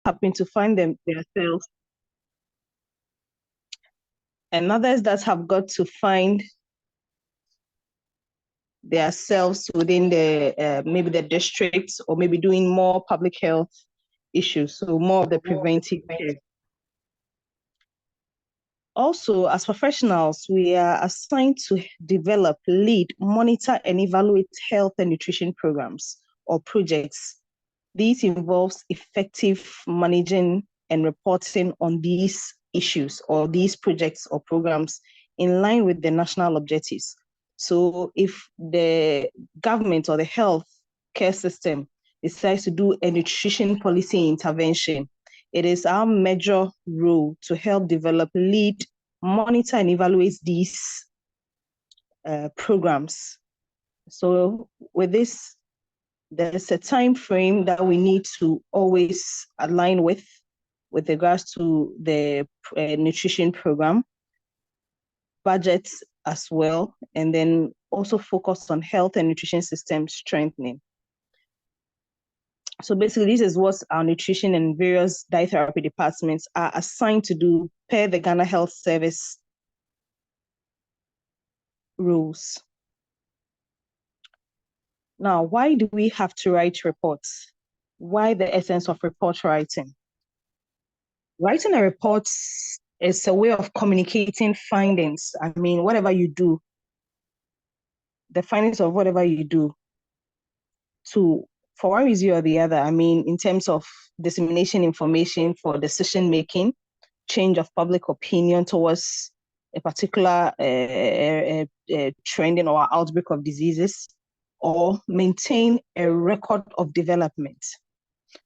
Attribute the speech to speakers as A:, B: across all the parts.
A: happen to find themselves, and others that have got to find themselves within the maybe the districts, or maybe doing more public health issues, so more of the preventive care. Also, as professionals, we are assigned to develop, lead, monitor, and evaluate health and nutrition programs or projects. This involves effective managing and reporting on these issues or these projects or programs in line with the national objectives. So if the government or the health care system decides to do a nutrition policy intervention, it is our major role to help develop, lead, monitor, and evaluate these programs. So with this, there's a time frame that we need to always align with regards to the nutrition program, budgets as well, and then also focus on health and nutrition system strengthening. So basically, this is what our nutrition and various dietary departments are assigned to do per the Ghana Health Service rules. Now, why do we have to write reports? Why the essence of report writing? Writing a report is a way of communicating findings. I mean, whatever you do, the findings of whatever you do for one reason or the other, I mean, in terms of dissemination information for decision making, change of public opinion towards a particular trending or outbreak of diseases, or maintain a record of development.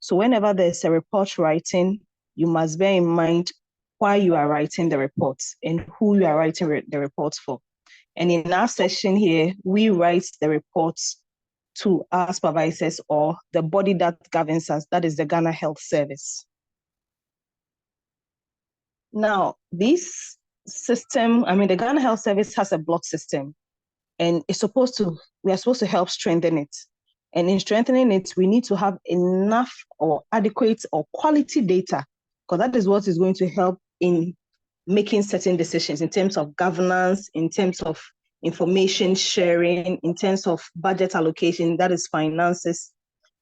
A: So whenever there's a report writing, you must bear in mind why you are writing the reports and who you are writing the reports for. And in our session here, we write the reports to our supervisors or the body that governs us, that is the Ghana Health Service. Now, this system, I mean, the Ghana Health Service has a block system, and we are supposed to help strengthen it. And in strengthening it, we need to have enough or adequate or quality data, because that is what is going to help in making certain decisions in terms of governance, in terms of information sharing, in terms of budget allocation, that is finances,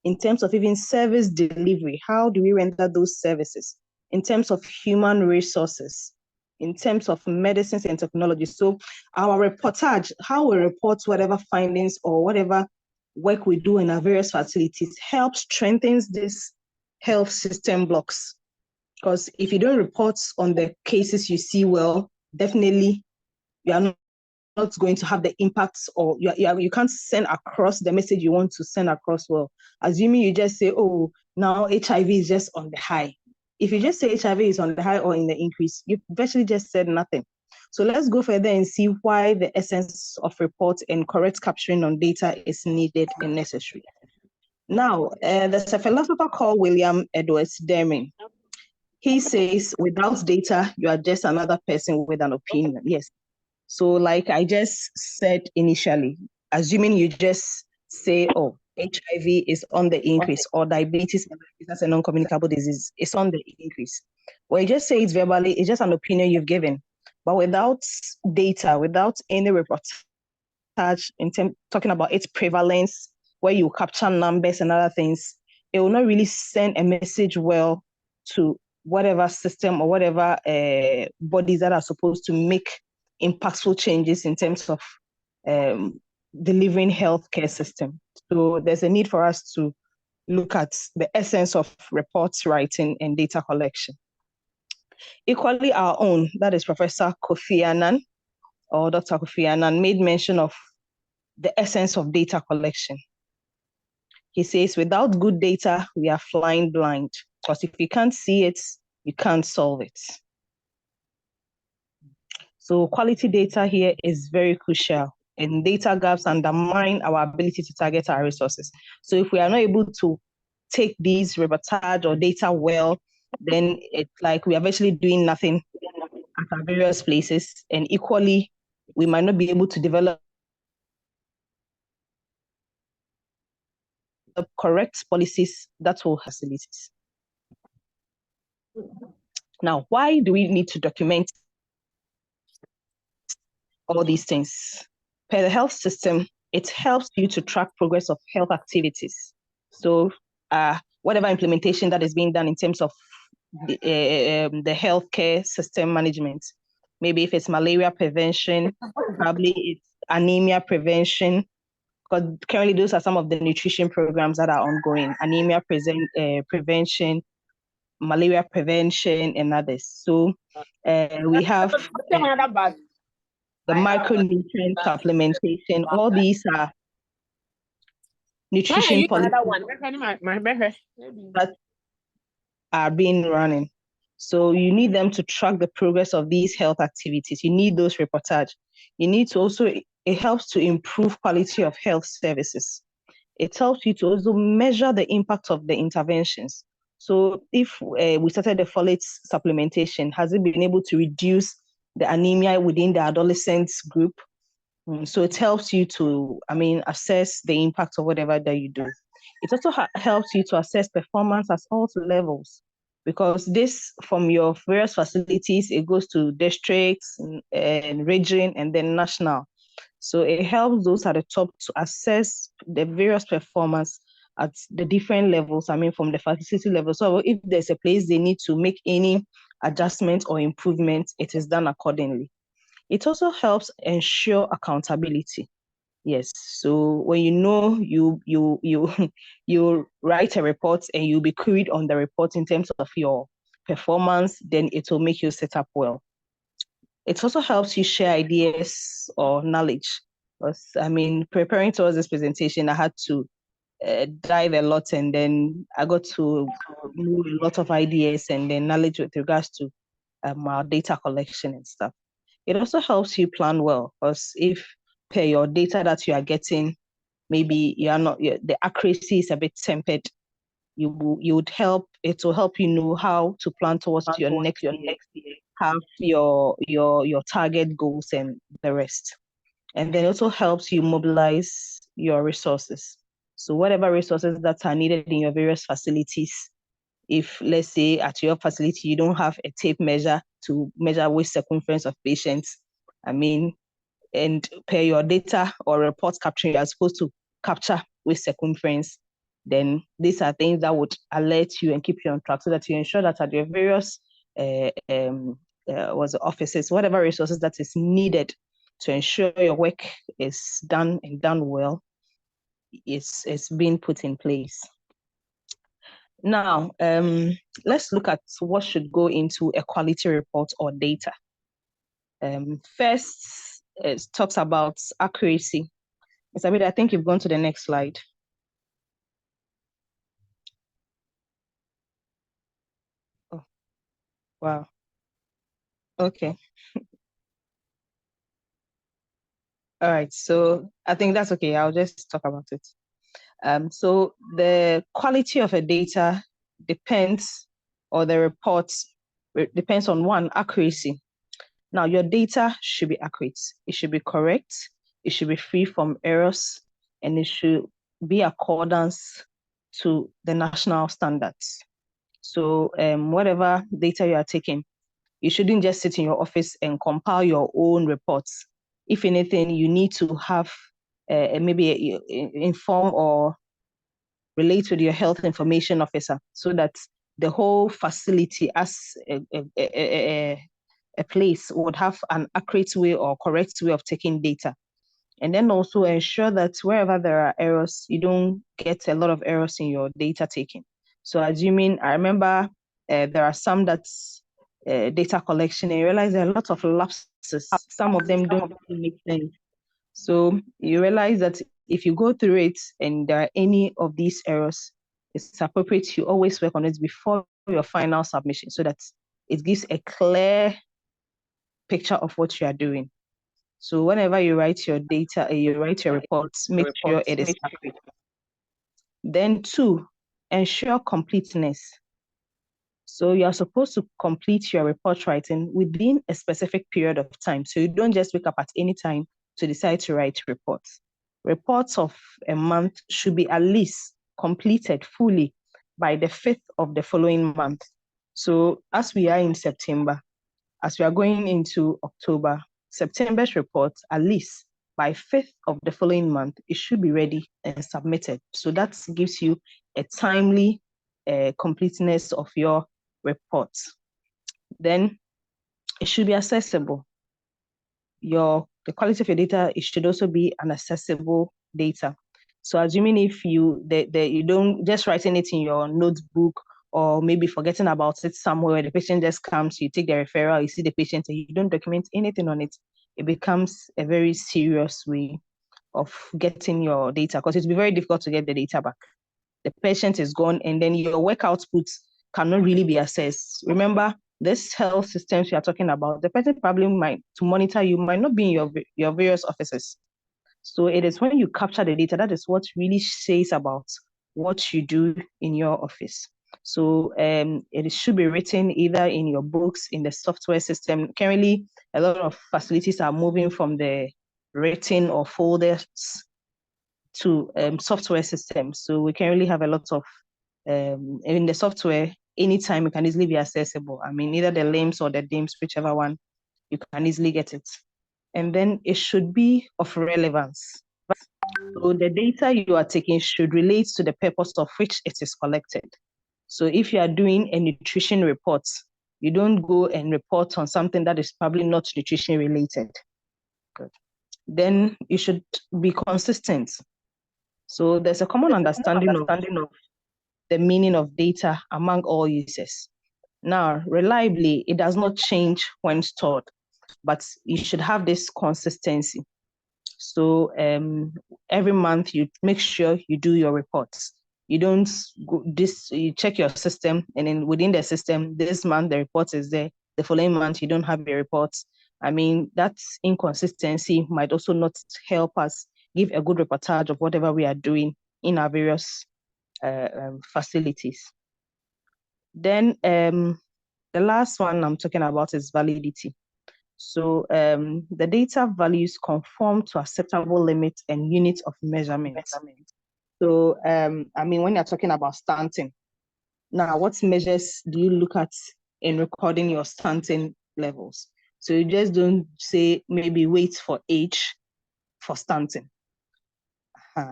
A: in terms of even service delivery, how do we render those services, in terms of human resources, in terms of medicines and technology. So our reportage, how we report whatever findings or whatever work we do in our various facilities, helps strengthens this health system blocks. Because if you don't report on the cases you see well, definitely you are not going to have the impacts, or you can't send across the message you want to send across well. Assuming you just say, oh, now HIV is just on the high. If you just say HIV is on the high or in the increase, you virtually just said nothing. So let's go further and see why the essence of reports and correct capturing on data is needed and necessary. Now, there's a philosopher called William Edwards Deming. He says, without data, you are just another person with an opinion. Yes. So like I just said initially, assuming you just say, oh, HIV is on the increase, or diabetes is a non-communicable disease, it's on the increase. Well, you just say it verbally, it's just an opinion you've given. But without data, without any reportage talking about its prevalence, where you capture numbers and other things, it will not really send a message well to whatever system or whatever bodies that are supposed to make impactful changes in terms of delivering healthcare system. So there's a need for us to look at the essence of reports writing and data collection. Equally our own, that is Professor Kofi Annan, or Dr. Kofi Annan, made mention of the essence of data collection. He says, without good data, we are flying blind, because if you can't see it, you can't solve it. So quality data here is very crucial, and data gaps undermine our ability to target our resources. So if we are not able to take these reportage or data well, then it's like we are virtually doing nothing at our various places, and equally, we might not be able to develop the correct policies that will facilitate. Now, why do we need to document all these things? Per the health system, it helps you to track progress of health activities. So whatever implementation that is being done in terms of the healthcare system management, maybe if it's malaria prevention, probably it's anemia prevention, because currently those are some of the nutrition programs that are ongoing: anemia prevention, malaria prevention, and others. So we have the micronutrient supplementation. All these are nutrition policies that are being running. So you need them to track the progress of these health activities. You need those reportage. You need to also, it helps to improve quality of health services. It helps you to also measure the impact of the interventions. So if we started the folate supplementation, has it been able to reduce the anemia within the adolescents group? So it helps you to, assess the impact of whatever that you do. It also helps you to assess performance at all levels, because this, from your various facilities, it goes to districts and region and then national. So it helps those at the top to assess the various performance at the different levels, from the facility level. So if there's a place they need to make any adjustment or improvement, it is done accordingly. It also helps ensure accountability. Yes. So when you write a report and you'll be queried on the report in terms of your performance, then it will make you set up well. It also helps you share ideas or knowledge. Because, preparing towards this presentation, I had to dive a lot, and then I got to know a lot of ideas and then knowledge with regards to our data collection and stuff. It also helps you plan well, because if per your data that you are getting, maybe you are not, the accuracy is a bit tempered, it will help you know how to plan towards your next year, have your target goals and the rest. And then it also helps you mobilize your resources. So whatever resources that are needed in your various facilities, if let's say at your facility you don't have a tape measure to measure waist circumference of patients, and per your data or report capturing, you are supposed to capture waist circumference, then these are things that would alert you and keep you on track, so that you ensure that at your various offices, whatever resources that is needed to ensure your work is done and done well, it's being put in place. Now, let's look at what should go into a quality report or data. First, it talks about accuracy. Mr. Abid, I think you've gone to the next slide. Oh, wow. Okay. All right. So I think that's okay. I'll just talk about it. So the quality of a data depends, or the reports depends on one, accuracy. Now, your data should be accurate. It should be correct. It should be free from errors, and it should be accordance to the national standards. So whatever data you are taking, you shouldn't just sit in your office and compile your own reports. If anything, you need to have maybe inform or relate with your health information officer, so that the whole facility as a place would have an accurate way or correct way of taking data. And then also ensure that wherever there are errors, you don't get a lot of errors in your data taking. So assuming, I remember there are some that's data collection, and you realize there are a lot of lapses. Some of them don't make sense. So you realize that if you go through it and there are any of these errors, it's appropriate to always work on it before your final submission, so that it gives a clear picture of what you are doing. So whenever you write your data, you write your reports, make sure it is accurate. Then 2, ensure completeness. So you're supposed to complete your report writing within a specific period of time. So you don't just wake up at any time to decide to write reports. Reports of a month should be at least completed fully by the 5th of the following month. So as we are in September, as we are going into October, September's report, at least by 5th of the following month, it should be ready and submitted. So that gives you a timely completeness of your report. Then it should be accessible. The quality of your data, it should also be an accessible data. So assuming if you don't just writing it in your notebook or maybe forgetting about it somewhere, the patient just comes, you take the referral, you see the patient, and you don't document anything on it, it becomes a very serious way of getting your data, because it'll be very difficult to get the data back. The patient is gone, and then your work outputs cannot really be assessed. Remember, this health systems we are talking about, the person probably to monitor you might not be in your various offices. So it is when you capture the data, that is what really says about what you do in your office. So it should be written either in your books, in the software system. Currently, a lot of facilities are moving from the written or folders to software systems. So we currently have a lot of, in the software, anytime it can easily be accessible. I mean, either the LIMS or the DIMS, whichever one, you can easily get it. And then it should be of relevance. So the data you are taking should relate to the purpose of which it is collected. So if you are doing a nutrition report, you don't go and report on something that is probably not nutrition related. Good. Then you should be consistent. So there's a common understanding of the meaning of data among all users. Now, reliably, it does not change when stored, but you should have this consistency. So every month you make sure you do your reports. You don't go you check your system, and then within the system, this month the report is there. The following month you don't have your reports. I mean, that inconsistency might also not help us give a good reportage of whatever we are doing in our various facilities. Then the last one I'm talking about is validity. So the data values conform to acceptable limits and units of measurement. So I mean, when you're talking about stunting, now what measures do you look at in recording your stunting levels? So you just don't say maybe weight for age for stunting.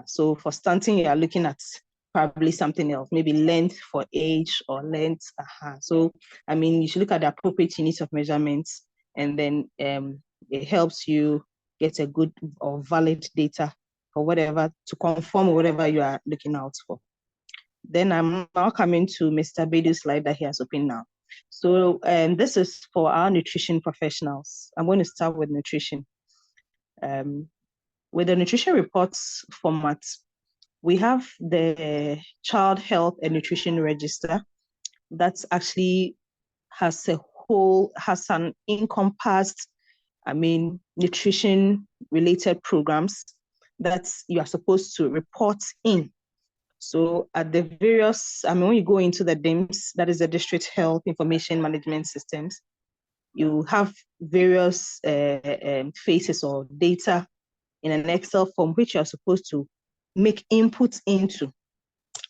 A: So for stunting, you are looking at probably something else, maybe length for age or length. So, I mean, you should look at the appropriate units of measurements, and then it helps you get a good or valid data for whatever, to conform whatever you are looking out for. Then I'm now coming to Mr. Bedu's slide that he has opened now. So this is for our nutrition professionals. I'm going to start with nutrition. With the nutrition reports format, we have the Child Health and Nutrition Register that actually has an encompassed, I mean, nutrition related programs that you are supposed to report in. So at the various, I mean, when you go into the DIMS, that is the District Health Information Management Systems, you have various phases or data in an Excel form, which you're supposed to make inputs into.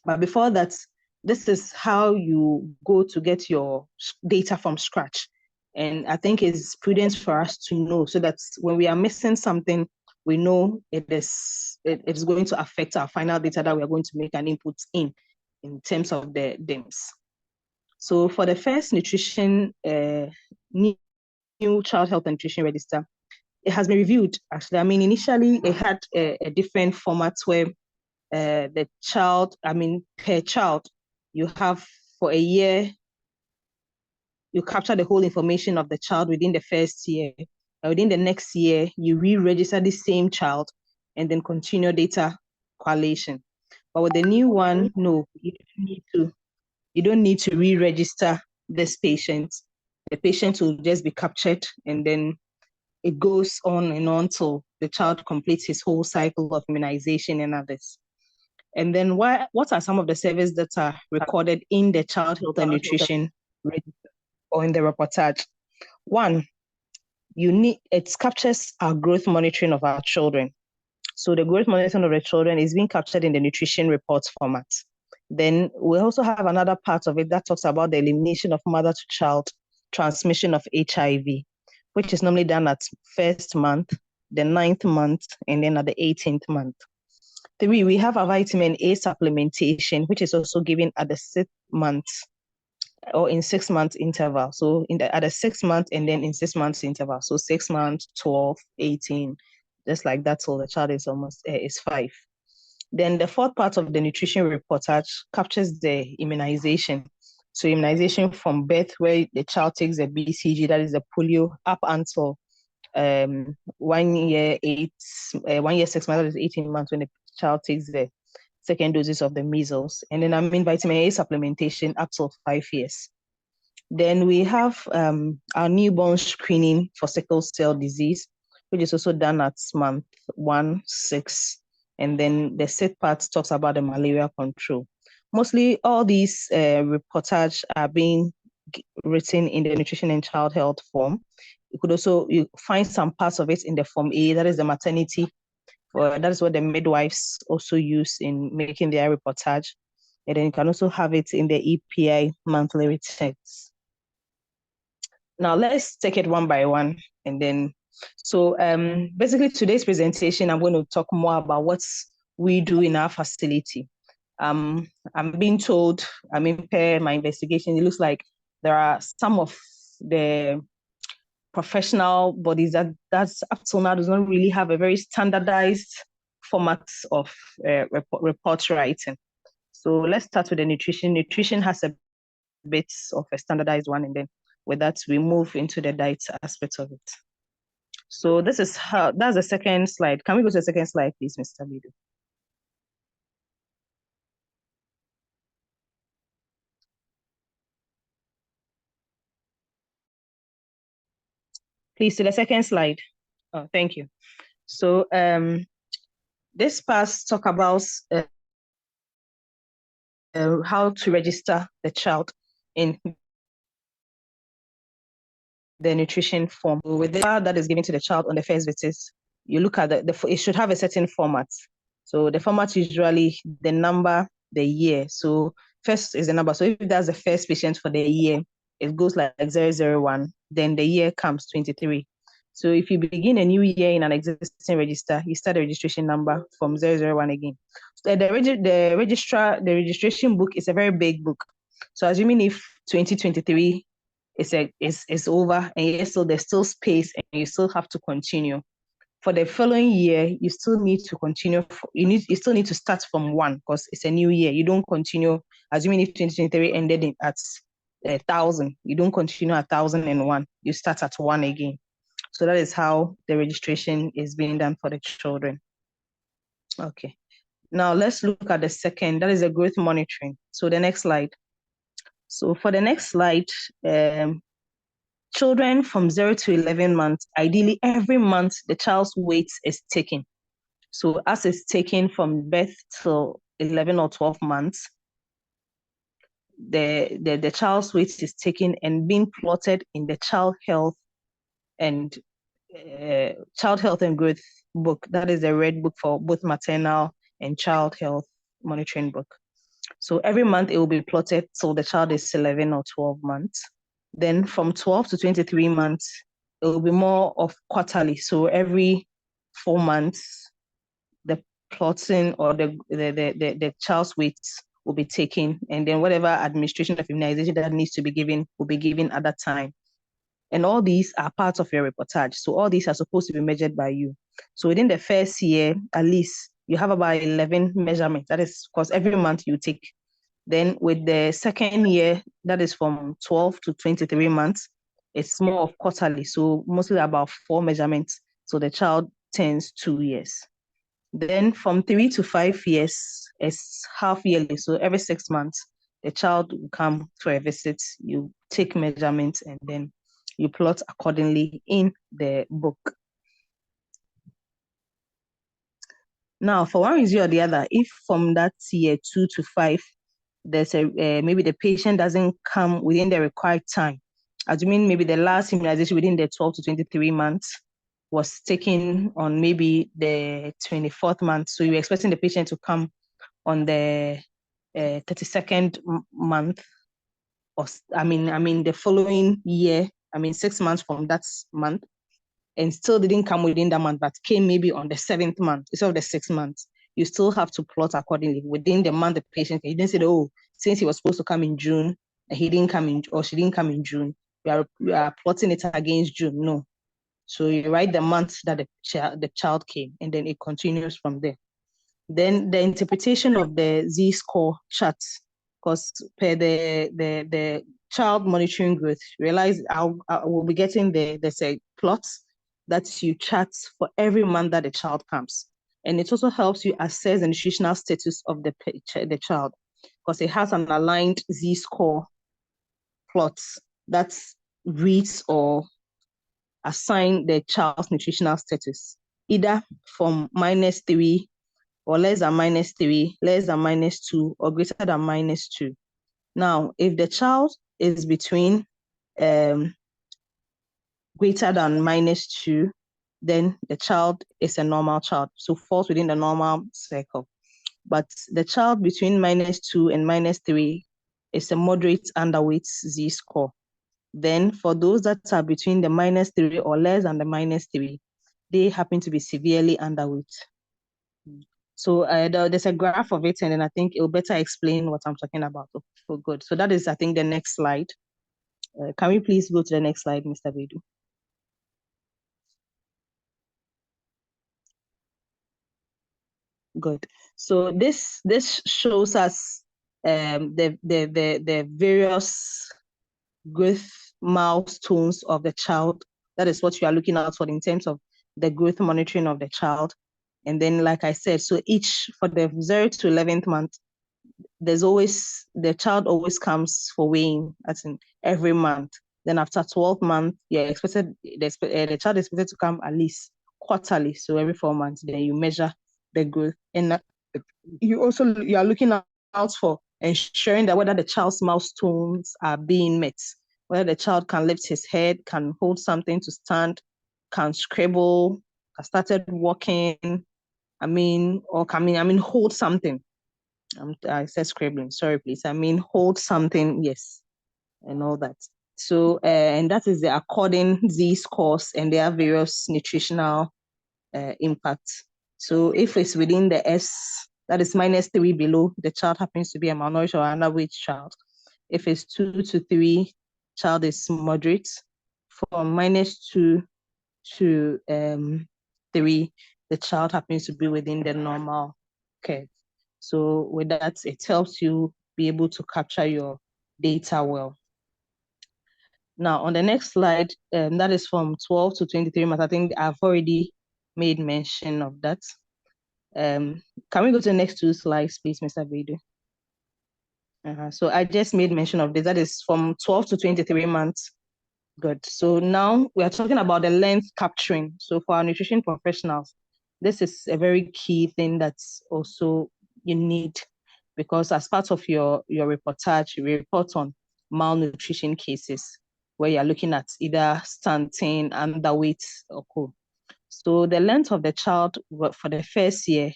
A: But before that, this is how you go to get your data from scratch. And I think it's prudent for us to know, so that when we are missing something, we know it is going to affect our final data that we are going to make an input in terms of the DIMS. So for the first nutrition, new Child Health and Nutrition Register, it has been reviewed, actually. I mean, initially it had a different format where the child, I mean, per child, you have for a year, you capture the whole information of the child within the first year. Within the next year, you re-register the same child and then continue data correlation. But with the new one, no, you don't need to re-register this patient. The patient will just be captured, and then it goes on and on till the child completes his whole cycle of immunization and others. And then what are some of the surveys that are recorded in the Child Health and Nutrition register or in the reportage? One, it captures our growth monitoring of our children. So the growth monitoring of the children is being captured in the nutrition reports format. Then we also have another part of it that talks about the elimination of mother-to-child transmission of HIV, which is normally done at first month, the 9th month, and then at the 18th month. 3, we have a vitamin A supplementation, which is also given at the 6th month or in 6 month interval. So at a 6 month and then in 6 months interval. So 6 months, 12, 18, just like that till the child is almost is 5. Then the 4th part of the nutrition reportage captures the immunization. So immunization from birth, where the child takes the BCG, that is the polio, up until 1 year, 1 year, 6 months, that is 18 months when the child takes the second doses of the measles. And then vitamin A supplementation up to 5 years. Then we have our newborn screening for sickle cell disease, which is also done at month 1, 6. And then the 6th part talks about the malaria control. Mostly all these reportage are being written in the nutrition and child health form. You find some parts of it in the form A, that is the maternity. That is what the midwives also use in making their reportage. And then you can also have it in the EPI monthly returns. Now let's take it one by one. And then, so basically today's presentation, I'm going to talk more about what we do in our facility. I'm being told, per my investigation, it looks like there are some of the professional bodies that's up till now does not really have a very standardized format of report writing. So let's start with the nutrition. Nutrition has a bit of a standardized one, and then with that we move into the diet aspect of it. So that's the second slide. Can we go to the second slide, please, Mr. Bidu? Please, to the second slide. Oh, thank you. So this part talk about how to register the child in the nutrition form. With the file that is given to the child on the first visit, you look at it should have a certain format. So the format is usually the number, the year. So first is the number. So if that's the first patient for the year, it goes like 001. Then the year comes 23. So if you begin a new year in an existing register, you start the registration number from 001 again. So the registration book is a very big book. So assuming if 2023 is over and yes, so there's still space and you still have to continue. For the following year, you still need to continue. You still need to start from 1 because it's a new year. You don't continue, assuming if 2023 ended at 1,000, you don't continue at 1,001. You start at 1 again. So that is how the registration is being done for the children. Okay. Now let's look at the second. That is the growth monitoring. So the next slide. So for the next slide, children from 0 to 11 months, ideally every month the child's weight is taken. So as it's taken from birth till 11 or 12 months, the child's weight is taken and being plotted in the child health and growth book. That is the red book for both maternal and child health monitoring book. So every month it will be plotted till the child is 11 or 12 months. Then from 12 to 23 months, it will be more of quarterly. So every 4 months, the plotting or the child's weight will be taken. And then whatever administration of immunization that needs to be given will be given at that time. And all these are part of your reportage. So all these are supposed to be measured by you. So within the first year, at least you have about 11 measurements. That is because every month you take. Then with the second year, that is from 12 to 23 months, it's more of quarterly. So mostly about 4 measurements. So the child turns 2 years. Then from 3 to 5 years, it's half yearly. So every 6 months, the child will come for a visit. You take measurements and then you plot accordingly in the book. Now, for one reason or the other, if from that year 2 to 5, there's maybe the patient doesn't come within the required time, assuming maybe the last immunization within the 12 to 23 months was taken on maybe the 24th month. So you're expecting the patient to come on the 32nd month, or the following year, 6 months from that month, and still didn't come within that month, but came maybe on the 7th month instead of the 6th month, you still have to plot accordingly within the month the patient. You didn't say, oh, since he was supposed to come in June, he didn't come in, or she didn't come in June, we are plotting it against June. No. So you write the month that the child came, and then it continues from there. Then the interpretation of the Z-score chart, because per the child monitoring growth, realize we'll be getting there's a plot that you chart for every month that the child comes. And it also helps you assess the nutritional status of the child, because it has an aligned Z-score plot that reads or assign the child's nutritional status, either from -3 or less than -3, less than -2, or greater than -2. Now, if the child is between greater than -2, then the child is a normal child, so falls within the normal circle. But the child between -2 and -3 is a moderate underweight Z-score. Then for those that are between the -3 or less than the -3, they happen to be severely underweight. So there's a graph of it, and then I think it'll better explain what I'm talking about. Oh, good. So that is, I think, the next slide. Can we please go to the next slide, Mr. Bedu? Good. So this shows us the various growth milestones of the child. That is what you are looking out for in terms of the growth monitoring of the child. And then, like I said, so each for the 0 to 11th month, the child always comes for weighing, as in every month. Then after 12 months, the child is expected to come at least quarterly, so every 4 months. Then you measure the growth, and you are looking out for ensuring that whether the child's milestones are being met, whether the child can lift his head, can hold something to stand, can scribble, has started walking, hold something. I said scribbling, sorry, please. Hold something, yes, and all that. So, and that is the according Z-scores, and there are various nutritional impacts. So if it's within the S, that is -3 below, the child happens to be a malnourished or underweight child. If it's 2 to 3, child is moderate. From -2 to 3, the child happens to be within the normal curve. So with that, it helps you be able to capture your data well. Now, on the next slide, that is from 12 to 23 months. I think I've already made mention of that. Can we go to the next 2 slides, please, Mr. Bedu? So I just made mention of this. That is from 12 to 23 months. Good. So now we are talking about the length capturing. So for our nutrition professionals, this is a very key thing that's also you need, because as part of your reportage, you report on malnutrition cases where you're looking at either stunting, underweight, or co. So the length of the child for the first year,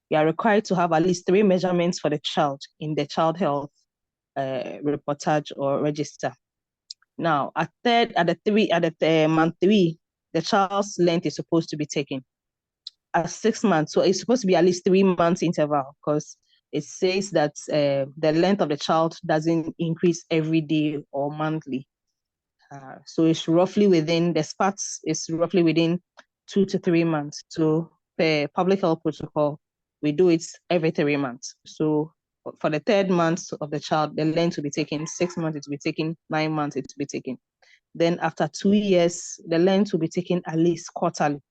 A: you are required to have at least 3 measurements for the child in the child health reportage or register. Now, at month 3, the child's length is supposed to be taken. At 6 months, so it's supposed to be at least 3 months interval, because it says that the length of the child doesn't increase every day or monthly. So it's roughly within, the spats is roughly within 2 to 3 months. So the public health protocol, we do it every 3 months. So for the 3rd month of the child, the length will be taken. 6 months, it will be taken. 9 months, it will be taken. Then after 2 years, the length will be taken at least quarterly.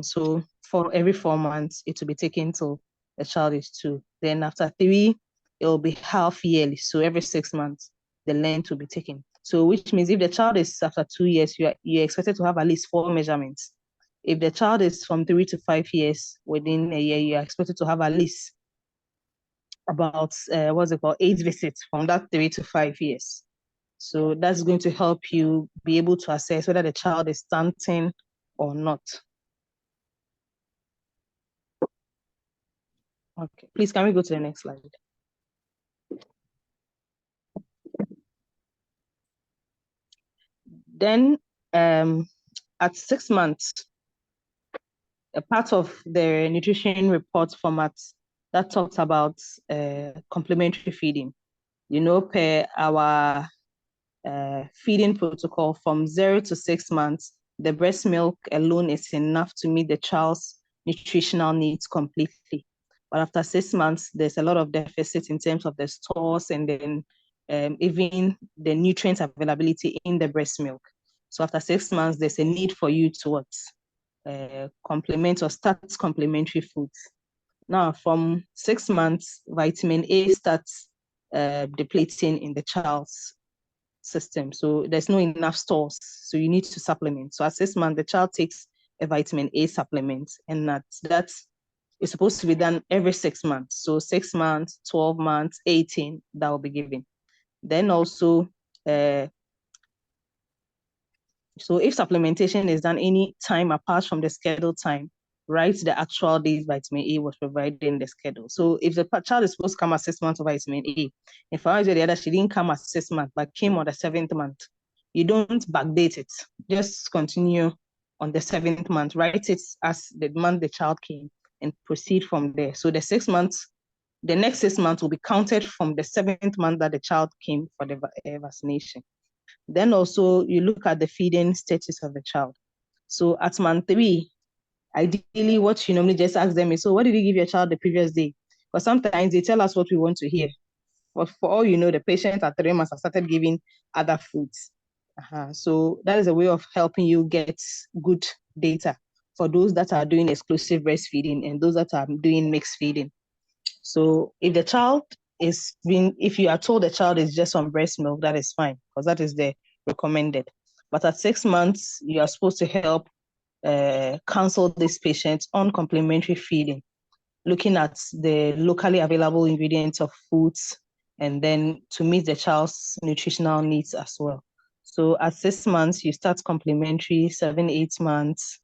A: So for every 4 months, it will be taken till the child is 2. Then after 3, it will be half yearly. So every 6 months, the length will be taken. So which means if the child is after 2 years, you're expected to have at least 4 measurements. If the child is from 3 to 5 years, within a year, you're expected to have at least about 8 visits from that 3 to 5 years. So that's going to help you be able to assess whether the child is stunting or not. Okay, please, can we go to the next slide? Then at 6 months, a part of the nutrition report format that talks about complementary feeding. Per our feeding protocol, from 0 to 6 months, the breast milk alone is enough to meet the child's nutritional needs completely. But after 6 months, there's a lot of deficit in terms of the stores and then even the nutrient availability in the breast milk. So after 6 months, there's a need for you to complement or start complementary foods. Now, from 6 months, vitamin A starts depleting in the child's system. So there's no enough stores. So you need to supplement. So at 6 months, the child takes a vitamin A supplement, and that is supposed to be done every 6 months. So 6 months, 12 months, 18, that will be given. Then also, so if supplementation is done any time apart from the scheduled time, write the actual days vitamin A was provided in the schedule. So if the child is supposed to come at 6 months of vitamin A, if I was the other, she didn't come at 6 months, but came on the 7th month, you don't backdate it. Just continue on the 7th month. Write it as the month the child came and proceed from there. So the 6 months, the next 6 months will be counted from the 7th month that the child came for the vaccination. Then also you look at the feeding status of the child. So at month 3, ideally what you normally just ask them is, so what did you give your child the previous day? Because sometimes they tell us what we want to hear. But for all you know, the patient at 3 months have started giving other foods. So that is a way of helping you get good data for those that are doing exclusive breastfeeding and those that are doing mixed feeding. So if the child if you are told the child is just on breast milk, that is fine, because that is the recommended. But at 6 months, you are supposed to help counsel this patient on complementary feeding, looking at the locally available ingredients of foods, and then to meet the child's nutritional needs as well. So at 6 months, you start complementary, 7, 8 months,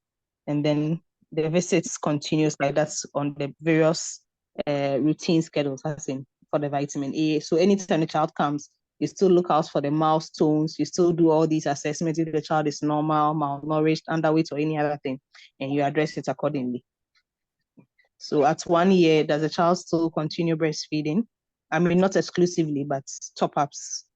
A: and then the visits continues like that on the various routine schedules, as in for the vitamin A. So anytime the child comes, you still look out for the milestones, you still do all these assessments if the child is normal, malnourished, underweight, or any other thing, and you address it accordingly. So at 1 year, does the child still continue breastfeeding? I mean, not exclusively, but top-ups.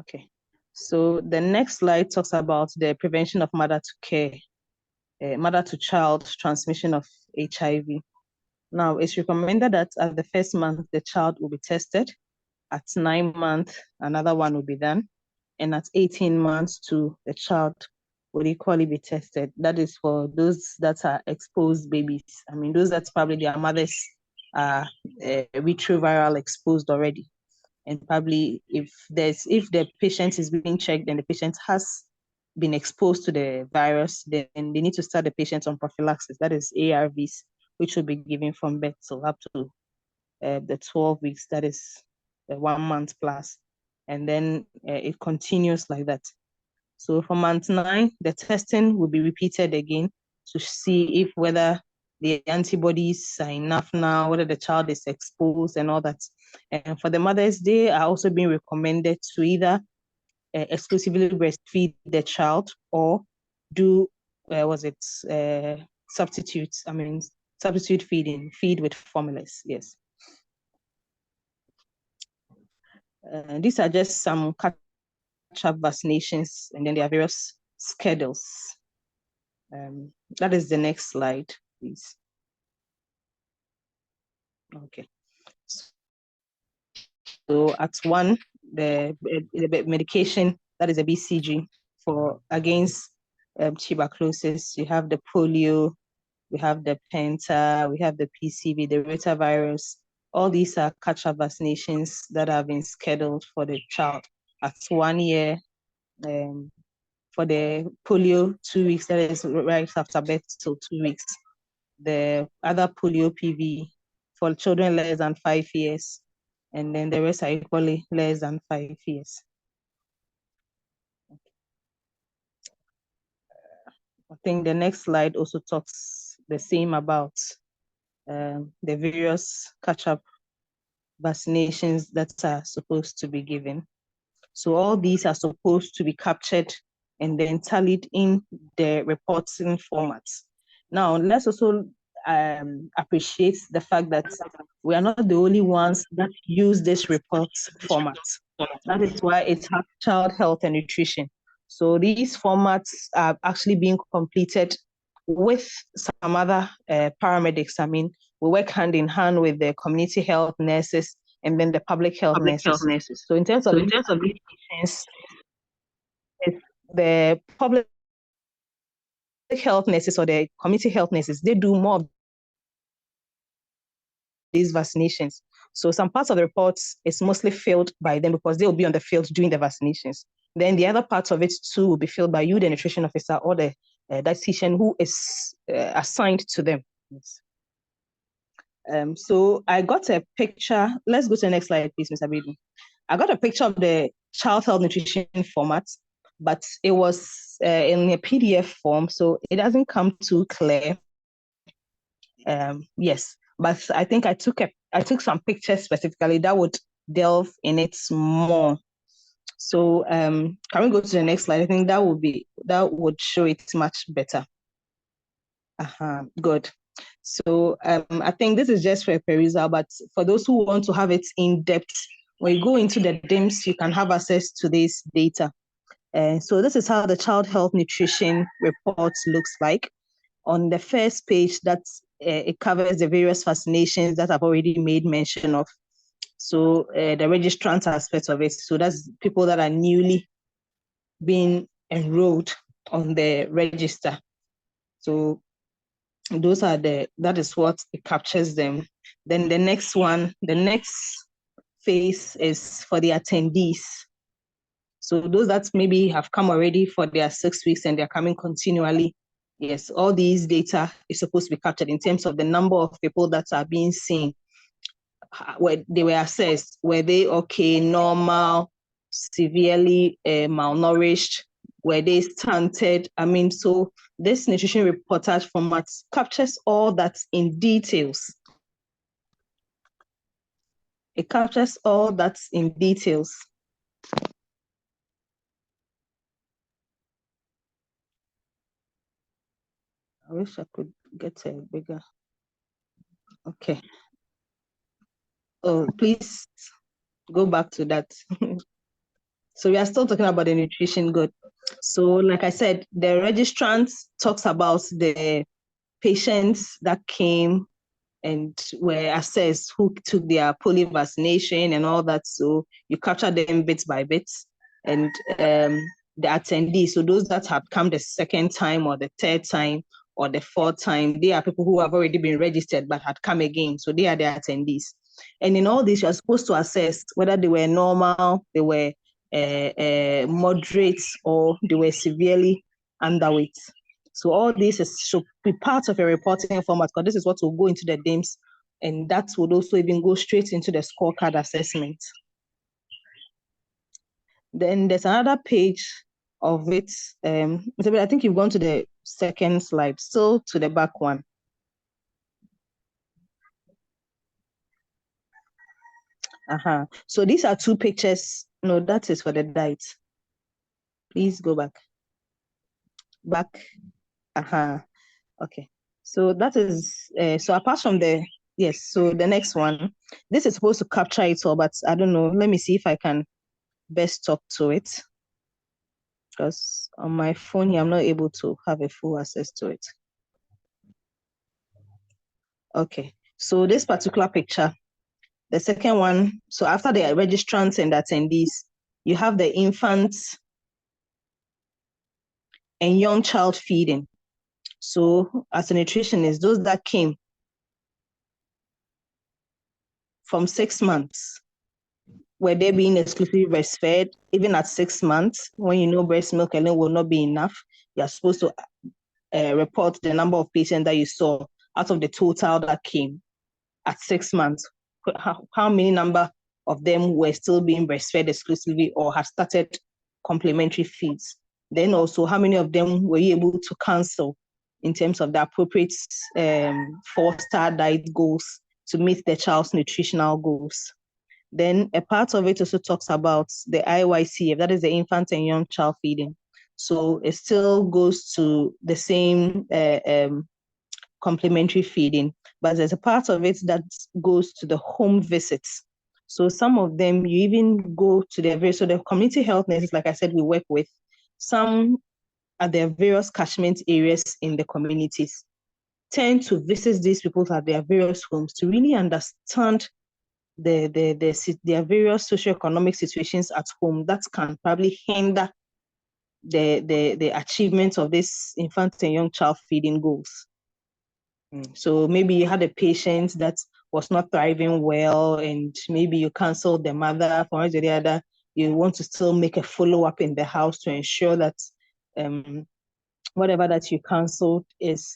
A: Okay. So the next slide talks about the prevention of mother-to-child transmission of HIV. Now, it's recommended that at the first month, the child will be tested. At 9 months, another one will be done. And at 18 months too, the child will equally be tested. That is for those that are exposed babies. I mean, those that probably their mothers are retroviral exposed already. And probably if the patient is being checked and the patient has been exposed to the virus, then they need to start the patient on prophylaxis. That is ARVs, which will be given from birth till up to the 12 weeks. That is 1 month plus. And then it continues like that. So for month 9, the testing will be repeated again to see if whether the antibodies are enough now, whether the child is exposed and all that. And for the mothers, they are also being recommended to either exclusively breastfeed the child or do, substitute feeding, feed with formulas, yes. These are just some catch-up vaccinations, and then there are various schedules. That is the next slide, please. Okay. So at 1, the medication, that is a BCG for against tuberculosis. You have the polio, we have the penta, we have the PCV, the rotavirus. All these are catch-up vaccinations that have been scheduled for the child at 1 year. For the polio, 2 weeks, that is right after birth till 2 weeks. The other polio PV for children less than 5 years, and then the rest are equally less than 5 years. I think the next slide also talks the same about the various catch-up vaccinations that are supposed to be given. So all these are supposed to be captured and then tallied in the reporting formats. Now, let's also appreciate the fact that we are not the only ones that use this report format. That is why it's child health and nutrition. So these formats are actually being completed with some other paramedics. I mean, we work hand in hand with the community health nurses and then the public health nurses. So in terms of patients, the public health nurses or the community health nurses, they do more of these vaccinations. So some parts of the reports is mostly filled by them because they will be on the field doing the vaccinations. Then the other parts of it too will be filled by you, the nutrition officer, or the dietitian who is assigned to them. Yes. So I got a picture. Let's go to the next slide, please, Mr. Asiedu. I got a picture of the child health nutrition format, but it was in a PDF form, so it doesn't come too clear. Yes, but I think I took some pictures specifically that would delve in it more. So can we go to the next slide? I think that would show it much better. Good. So I think this is just for a perusal, but for those who want to have it in depth, when you go into the DIMS, you can have access to this data. So this is how the child health nutrition report looks like. On the first page, it covers the various vaccinations that I've already made mention of. So the registrant aspect of it. So that's people that are newly being enrolled on the register. So that is what it captures them. Then the next phase is for the attendees. So those that maybe have come already for their 6 weeks and they're coming continually. Yes, all these data is supposed to be captured in terms of the number of people that are being seen, where they were assessed, were they okay, normal, severely malnourished, were they stunted? I mean, so this nutrition reportage format captures all that in details. It captures all that in details. I wish I could get a bigger. Okay. Oh, please go back to that. So we are still talking about the nutrition good. So like I said, the registrant talks about the patients that came and were assessed who took their polio vaccination and all that. So you capture them bit by bit. And the attendees, so those that have come the second time or the third time or the fourth time, they are people who have already been registered but had come again. So they are the attendees. And in all this, you're supposed to assess whether they were normal, they were moderate, or they were severely underweight. So all this should be part of a reporting format because this is what will go into the DIMS, and that would also even go straight into the scorecard assessment. Then there's another page of it. I think you've gone to the second slide, still to the back one. So these are two pictures. No, that is for the diet. Please go back. Okay. So that is, so apart from yes, so the next one, this is supposed to capture it all, but I don't know. Let me see if I can best talk to it. Because on my phone here, I'm not able to have a full access to it. Okay. So this particular picture, the second one, so after the registrants and attendees, you have the infants and young child feeding. So as a nutritionist, those that came from 6 months, were they being exclusively breastfed? Even at 6 months, when you know breast milk alone will not be enough, you're supposed to report the number of patients that you saw out of the total that came at 6 months. How many number of them were still being breastfed exclusively or have started complementary feeds? Then also, how many of them were you able to cancel in terms of the appropriate 4-star diet goals to meet the child's nutritional goals? Then a part of it also talks about the IYCF, that is the infant and young child feeding. So it still goes to the same complementary feeding, but there's a part of it that goes to the home visits. So some of them, you even go to so the community health nurses, like I said, we work with some at their various catchment areas in the communities, tend to visit these people at their various homes to really understand their various socioeconomic situations at home that can probably hinder the achievement of this infant and young child feeding goals. So maybe you had a patient that was not thriving well, and maybe you canceled the mother for one or the other. You want to still make a follow-up in the house to ensure that whatever that you canceled is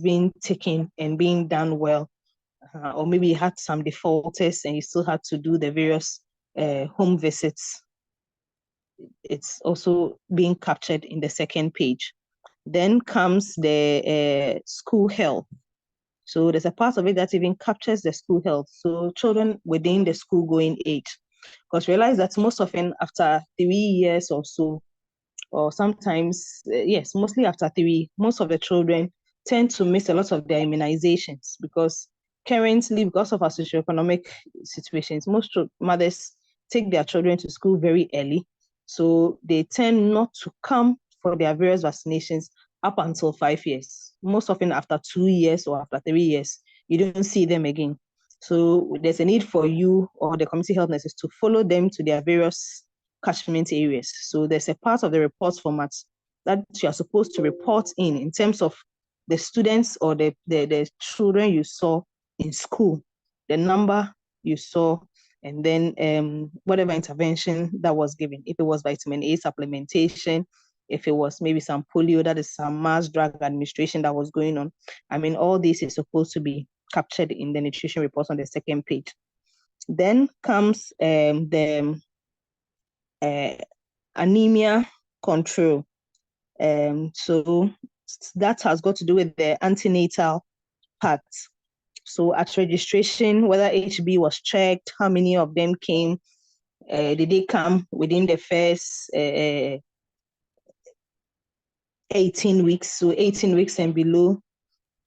A: being taken and being done well. Or maybe you had some defaulters and you still had to do the various home visits. It's also being captured in the second page. Then comes the school health. So there's a part of it that even captures the school health. So children within the school going age. Because realize that most often after 3 years or so, or sometimes, yes, mostly after 3, most of the children tend to miss a lot of their immunizations because currently, because of our socioeconomic situations, most mothers take their children to school very early. So they tend not to come for their various vaccinations up until 5 years. Most often after 2 years or after 3 years, you don't see them again. So there's a need for you or the community health nurses to follow them to their various catchment areas. So there's a part of the report format that you are supposed to report in terms of the students or the children you saw in school, the number you saw, and then whatever intervention that was given. If it was vitamin A supplementation, if it was maybe some polio, that is some mass drug administration that was going on. I mean, all this is supposed to be captured in the nutrition report on the second page. Then comes the anemia control. So that has got to do with the antenatal part. So at registration, whether HB was checked, how many of them came, did they come within the first 18 weeks? So 18 weeks and below,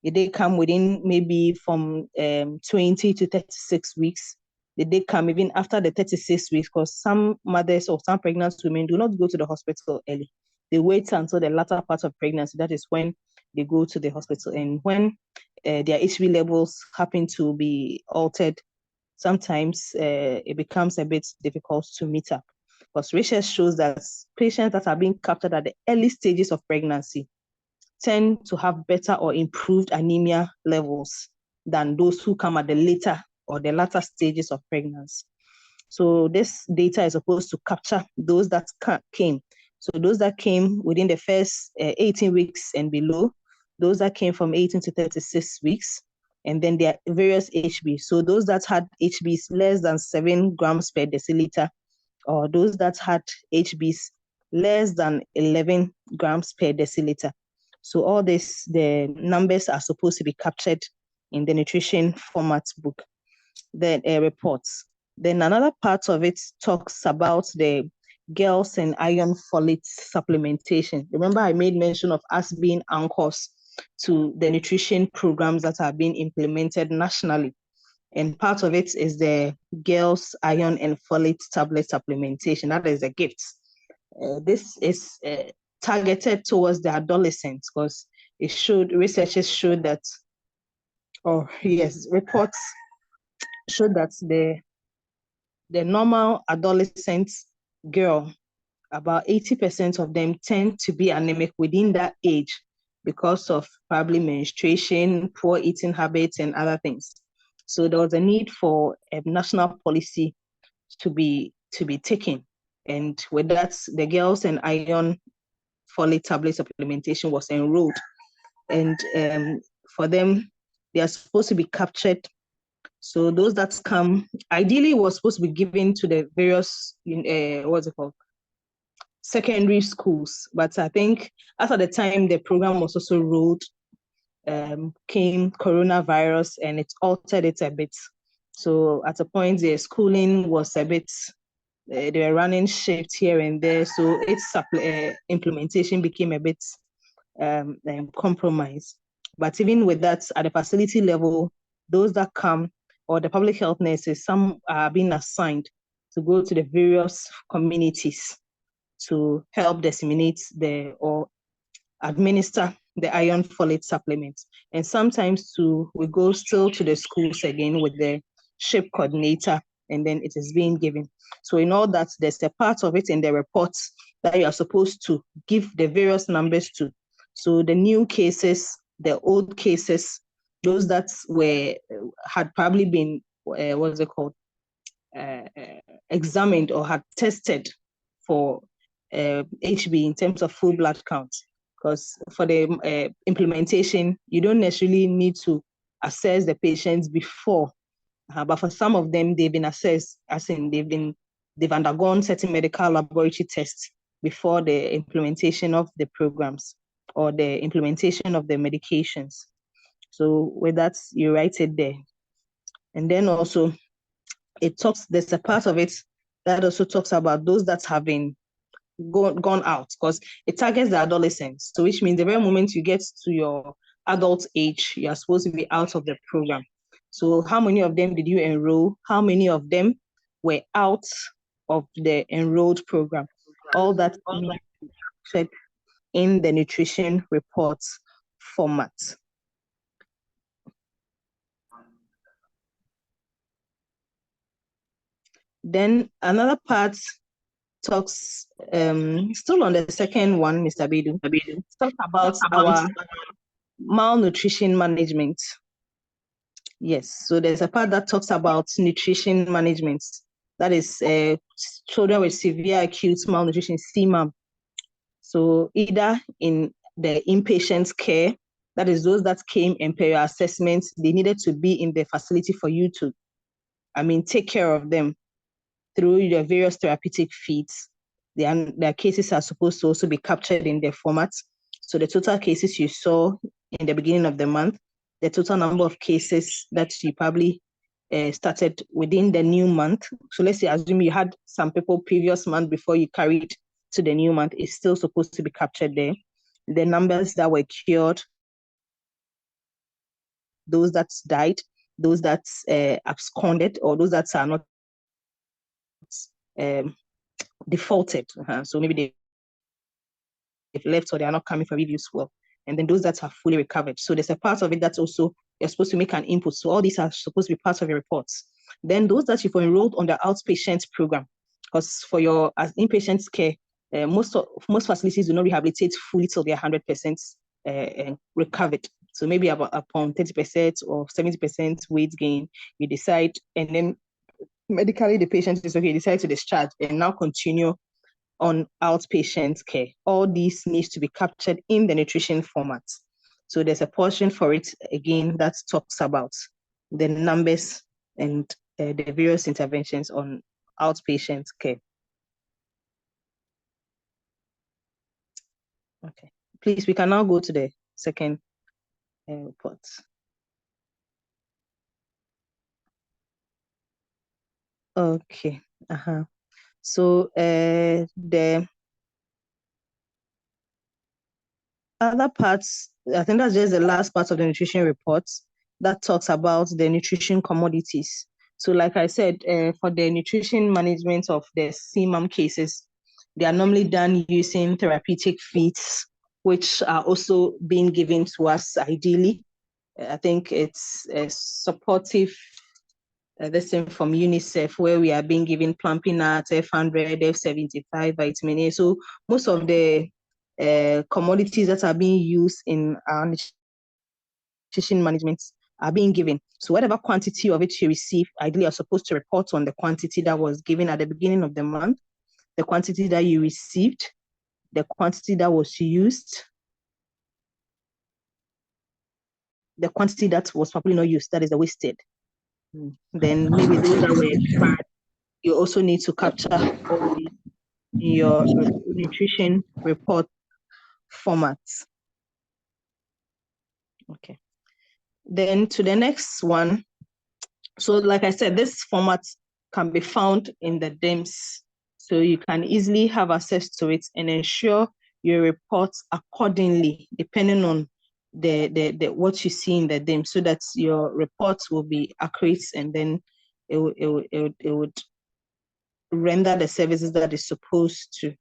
A: did they come within maybe from 20 to 36 weeks? Did they come even after the 36 weeks? Because some mothers or some pregnant women do not go to the hospital early. They wait until the latter part of pregnancy. That is when they go to the hospital. And when their HB levels happen to be altered, sometimes it becomes a bit difficult to meet up. Because research shows that patients that are being captured at the early stages of pregnancy tend to have better or improved anemia levels than those who come at the later or the latter stages of pregnancy. So this data is supposed to capture those that came. So those that came within the first 18 weeks and below, those that came from 18 to 36 weeks, and then their various HB. So those that had HBs less than 7 grams per deciliter, or those that had HBs less than 11 grams per deciliter. So all this, the numbers are supposed to be captured in the nutrition format book, the reports. Then another part of it talks about the girls and iron folate supplementation. Remember, I made mention of us being anchors to the nutrition programs that are being implemented nationally. And part of it is the girls iron and folate tablet supplementation. That is a gift. This is targeted towards the adolescents because researchers showed that, reports showed that the normal adolescent girl, about 80% of them tend to be anemic within that age because of probably menstruation, poor eating habits, and other things. So there was a need for a national policy to be taken. And with that, the girls and iron folate tablet supplementation was enrolled. And for them, they are supposed to be captured. So those that come, ideally was supposed to be given to the various, secondary schools. But I think after the time the program was also rolled, came coronavirus and it altered it a bit. So at a point, their schooling was a bit, they were running shifts here and there. So its implementation became a bit compromised. But even with that, at the facility level, those that come, or the public health nurses, some are being assigned to go to the various communities to help disseminate or administer the iron folate supplements. And sometimes too, we go still to the schools again with the SHIP coordinator, and then it is being given. So in all that, there's a part of it in the reports that you are supposed to give the various numbers to. So the new cases, the old cases, those that had probably been, what's it called, examined or had tested for HB in terms of full blood count. Because for the implementation, you don't necessarily need to assess the patients before, but for some of them, they've been assessed, as in they've undergone certain medical laboratory tests before the implementation of the programs or the implementation of the medications. So with that, you write it there. And then also, there's a part of it that also talks about those that have been gone out, because it targets the adolescents. So which means the very moment you get to your adult age, you are supposed to be out of the program. So how many of them did you enroll? How many of them were out of the enrolled program? All that check in the nutrition reports format. Then another part talks, still on the second one, Mr. Bedu, talks about our malnutrition management. Yes, so there's a part that talks about nutrition management. That is children with severe acute malnutrition, CMAM. So either in the inpatient care, that is those that came in per your assessment, they needed to be in the facility for you to, take care of them through the various therapeutic feeds. Their cases are supposed to also be captured in their format. So the total cases you saw in the beginning of the month, the total number of cases that you probably started within the new month. So let's say, assume you had some people previous month before you carried to the new month, is still supposed to be captured there. The numbers that were cured, those that died, those that absconded, or those that are not defaulted. So maybe they've left or they are not coming for reviews well. And then those that are fully recovered. So there's a part of it that's also, you're supposed to make an input. So all these are supposed to be part of your reports. Then those that you've enrolled on the outpatient program, because for your inpatient care, most facilities do not rehabilitate fully till they're 100% recovered. So maybe upon 30% or 70% weight gain, you decide, and then medically the patient is okay, you decide to discharge and now continue on outpatient care. All these needs to be captured in the nutrition format. So there's a portion for it, again, that talks about the numbers and the various interventions on outpatient care. Okay, please, we can now go to the second report. Okay, so the other parts, I think that's just the last part of the nutrition report that talks about the nutrition commodities. So like I said, for the nutrition management of the CMAM cases, they are normally done using therapeutic feeds, which are also being given to us ideally. I think it's a supportive this thing from UNICEF, where we are being given plumping nut, F100, F75, vitamin A. So most of the commodities that are being used in our nutrition management are being given. So whatever quantity of it you receive, ideally you're supposed to report on the quantity that was given at the beginning of the month, the quantity that you received, the quantity that was used, the quantity that was probably not used, that is the wasted. Then maybe those that were expired, you also need to capture all these in your nutrition report formats. Okay. Then to the next one. So like I said, this format can be found in the DIMS. So you can easily have access to it and ensure your reports accordingly, depending on the what you see in the DIMS, so that your reports will be accurate, and then it would render the services that it's supposed to.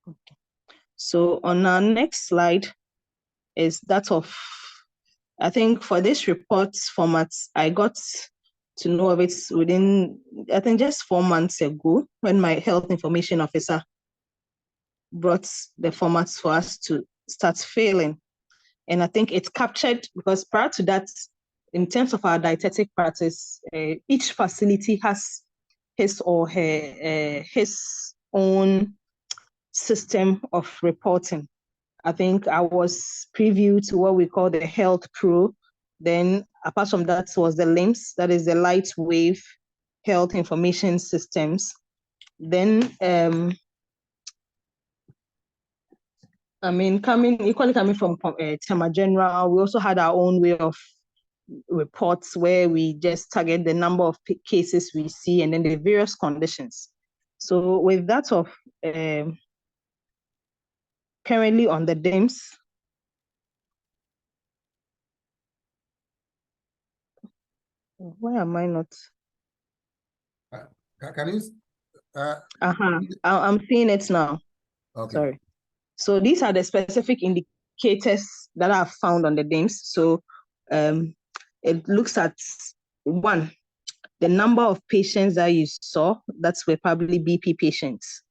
A: Okay. So on our next slide is that of, I think for this report format, I got to know of it within, I think just 4 months ago, when my health information officer brought the formats for us to start filling. And I think it's captured, because prior to that, in terms of our dietetic practice, each facility has his or her his own system of reporting. I think I was preview to what we call the Health Pro. Then apart from that was the LIMS, that is the Light Wave Health Information Systems. Then coming from Tema General, we also had our own way of reports where we just target the number of cases we see and then the various conditions. So with that of currently on the DIMS, why am I not?
B: Can you?
A: I'm seeing it now.
B: Okay.
A: Sorry. So these are the specific indicators that are found on the DIMS. So it looks at, one, the number of patients that you saw, that's were probably BP patients.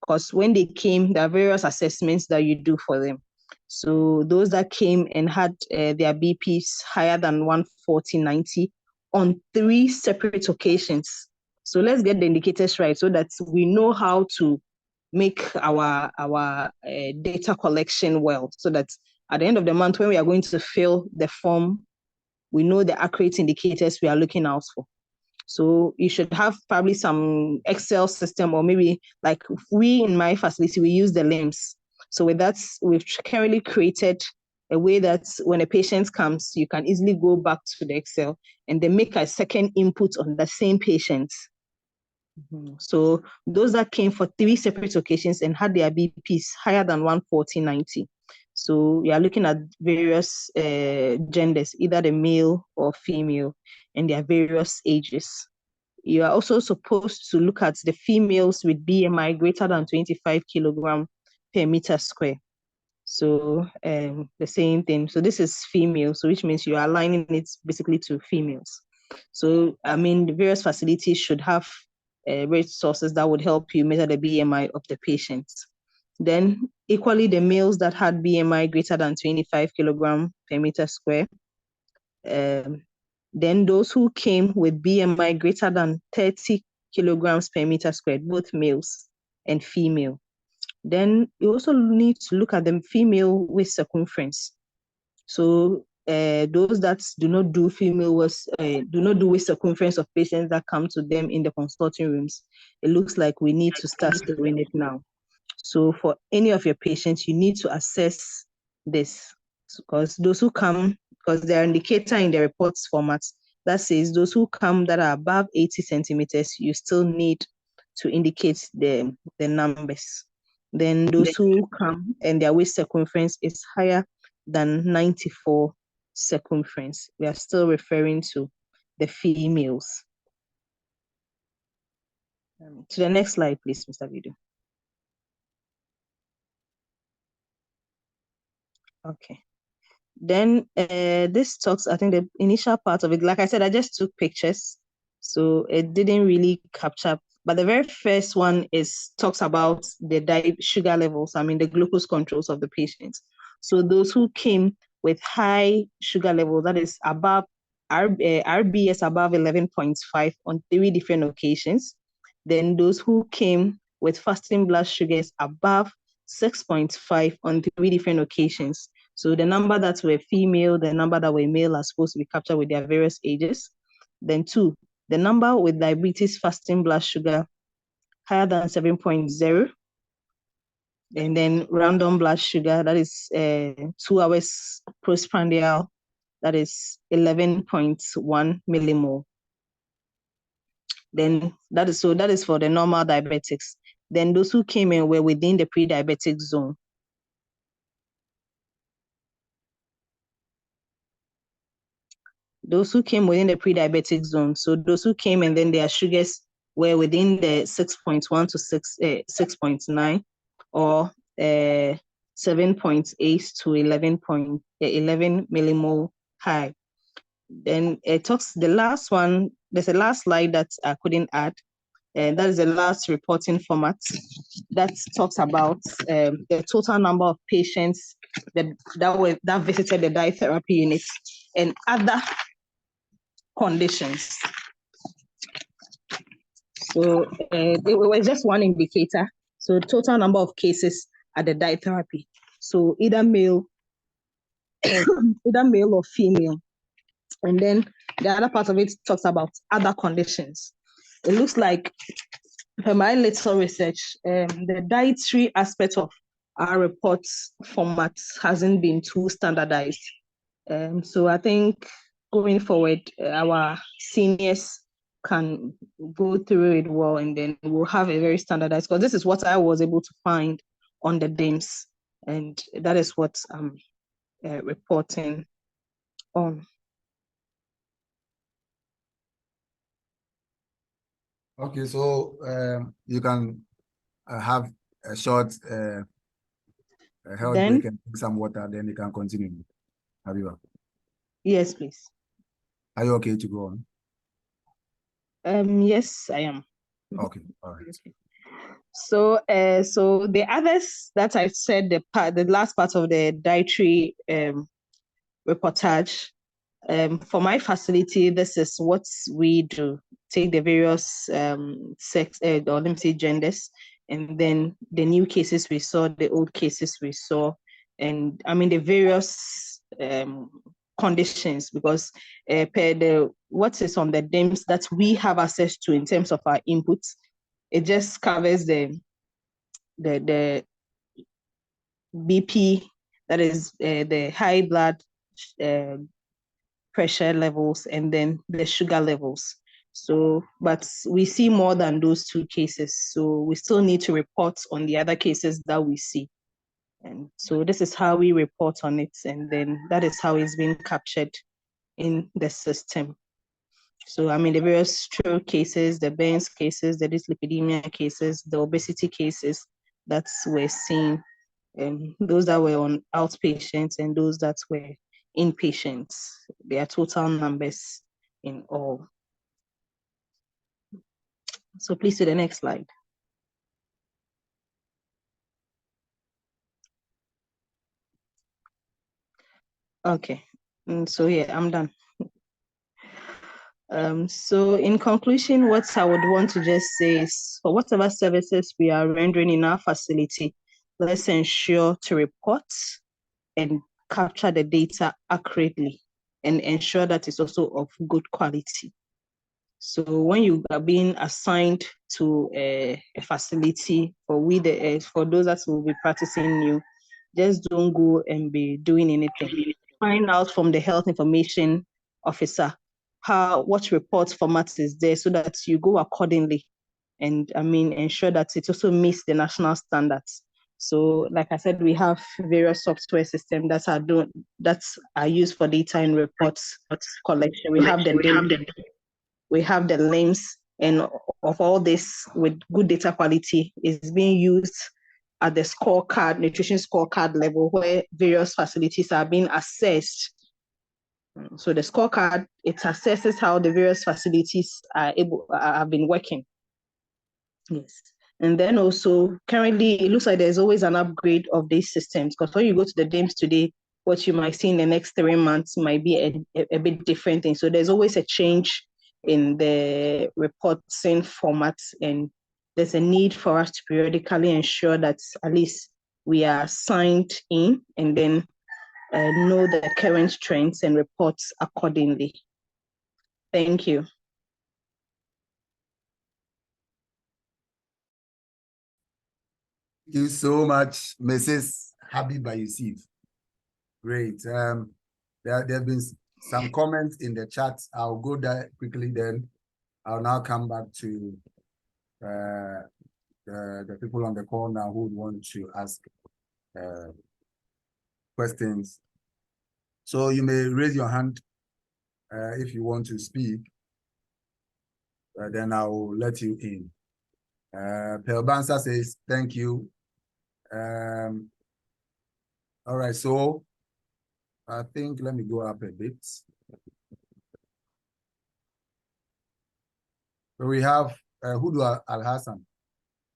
A: Because when they came, there are various assessments that you do for them. So those that came and had their BPs higher than 140/90 on 3 separate occasions. So let's get the indicators right so that we know how to make our data collection well, so that at the end of the month, when we are going to fill the form, we know the accurate indicators we are looking out for. So you should have probably some Excel system, or maybe like we in my facility, we use the LIMS. So with that, we've currently created a way that when a patient comes, you can easily go back to the Excel and then make a second input on the same patient. So those that came for 3 separate occasions and had their BPs higher than 140/90. So we are looking at various genders, either the male or female, and their various ages. You are also supposed to look at the females with BMI greater than 25 kilogram per meter square. So the same thing. So this is female, so which means you are aligning it basically to females. So the various facilities should have resources that would help you measure the BMI of the patients. Then equally, the males that had BMI greater than 25 kilogram per meter square. Then those who came with BMI greater than 30 kilograms per meter squared, both males and female. Then you also need to look at the female waist circumference. So those that do not do waist circumference of patients that come to them in the consulting rooms, it looks like we need to start doing it now. So for any of your patients, you need to assess this, because those who come, because there are indicator in the reports format that says those who come that are above 80 centimeters, you still need to indicate the numbers. Then those who come and their waist circumference is higher than 94 circumference, we are still referring to the females. To the next slide, please, Mr. Video. Okay. Then this talks, I think the initial part of it, like I said, I just took pictures, so it didn't really capture. But the very first one talks about the sugar levels, the glucose controls of the patients. So those who came with high sugar level, that is above RBS above 11.5 on 3 different occasions. Then those who came with fasting blood sugars above 6.5 on 3 different occasions. So the number that were female, the number that were male are supposed to be captured with their various ages. Then 2, the number with diabetes fasting blood sugar higher than 7.0. And then random blood sugar, that is 2 hours postprandial, that is 11.1 millimole. Then that is for the normal diabetics. Then those who came in were within the pre-diabetic zone. Those who came within the pre-diabetic zone. So those who came and then their sugars were within the 6.1 to 6.9 or 7.8 to 11 millimole high. Then it talks the last one. There's a last slide that I couldn't add. And that is the last reporting format that talks about the total number of patients that visited the dietherapy unit and other conditions. So it was just one indicator. So total number of cases at the dietherapy. So either male or female. And then the other part of it talks about other conditions. It looks like, for my little research, the dietary aspect of our reports format hasn't been too standardized. So I think going forward, our seniors can go through it well, and then we'll have a very standardized, because this is what I was able to find on the DIMS, and that is what I'm reporting on.
B: Okay, so you can have a short health break and drink some water, then you can continue. Habiba.
A: Yes, please.
B: Are you okay to go on?
A: Yes, I am.
B: Okay, all right.
A: So, so the others that I said, the last part of the dietary reportage, for my facility, this is what we do. Take the various sex, or let me say genders, and then the new cases we saw, the old cases we saw, and I mean the various conditions, because per what is on the DIMS that we have access to in terms of our inputs, it just covers the BP, that is the high blood pressure levels, and then the sugar levels. So, but we see more than those two cases. So we still need to report on the other cases that we see. And so this is how we report on it. And then that is how it's been captured in the system. So, I mean, the various stroke cases, the Burns cases, the dyslipidemia cases, the obesity cases that we're seeing, those that were on outpatients and those that were inpatients, their total numbers in all. So please see the next slide. Okay, so yeah, I'm done. So in conclusion, what I would want to just say is, for whatever services we are rendering in our facility, let's ensure to report and capture the data accurately and ensure that it's also of good quality. So when you are being assigned to a facility, for those that will be practicing new, just don't go and be doing anything. Find out from the health information officer what report format is there, so that you go accordingly, and I mean ensure that it also meets the national standards. So like I said, we have various software systems that are used for data and reports collection. We have the LIMS, and of all this, with good data quality, is being used at the scorecard, nutrition scorecard level, where various facilities are being assessed. So the scorecard, it assesses how the various facilities have been working. Yes. And then also, currently, it looks like there's always an upgrade of these systems, because when you go to the DIMS today, what you might see in the next 3 months might be a bit different thing. So there's always a change in the reporting formats, and there's a need for us to periodically ensure that at least we are signed in, and then know the current trends and reports accordingly. Thank you.
B: Thank you so much, Mrs. Habiba Yusuf. Great. There have been some comments in the chat. I'll go there quickly then. I'll now come back to the people on the call now who would want to ask questions. So you may raise your hand if you want to speak. Then I will let you in. Pelbansa says, thank you. All right, so I think, let me go up a bit. So we have Hudu Al-Hassan.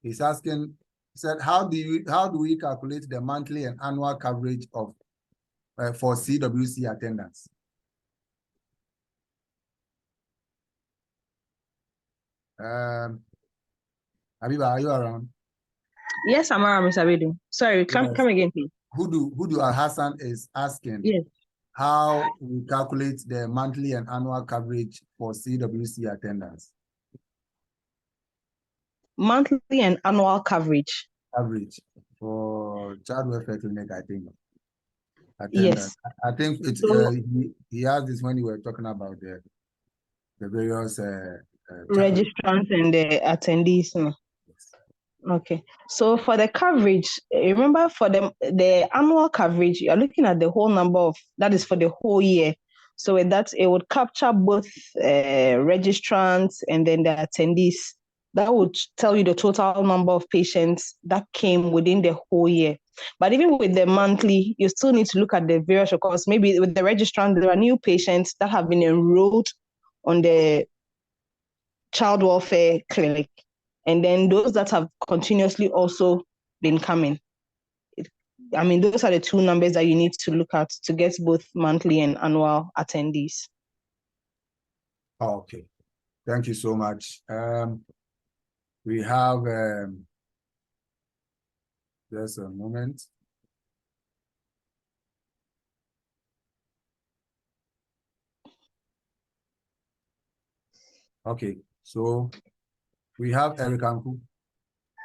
B: He's asking, he said, how do we calculate the monthly and annual coverage of for CWC attendance? Abiba, are you around?
A: Yes, I'm around, Mr. Asiedu. Sorry, come again, please.
B: Hudu Al-Hassan is asking,
A: yes,
B: how we calculate the monthly and annual coverage for CWC attendance?
A: Monthly and annual coverage.
B: Average for child welfare clinic, I think.
A: Yes.
B: Attendance. I think it's
A: So,
B: he asked this when you were talking about the various
A: registrants and the attendees. No? Okay. So for the coverage, remember for the annual coverage, you're looking at the whole number of, that is for the whole year. So with that, it would capture both registrants and then the attendees. That would tell you the total number of patients that came within the whole year. But even with the monthly, you still need to look at the various records. Maybe with the registrant, there are new patients that have been enrolled on the child welfare clinic, and then those that have continuously also been coming. I mean, those are the two numbers that you need to look at to get both monthly and annual attendees.
B: Okay, thank you so much. We have just a moment. Okay, so we have Eric Anku.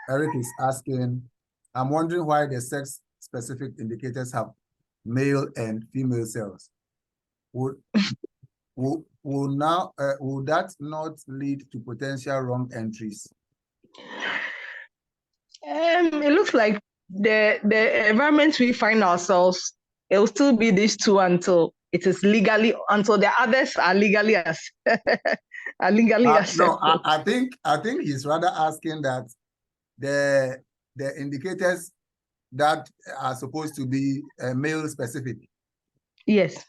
B: Eric is asking, I'm wondering why the sex-specific indicators have male and female cells. Would that not lead to potential wrong entries?
A: It looks like the environment we find ourselves, it will still be these two until it is legally, until the others are legally accepted.
B: No, I think he's rather asking that the indicators that are supposed to be male specific.
A: Yes.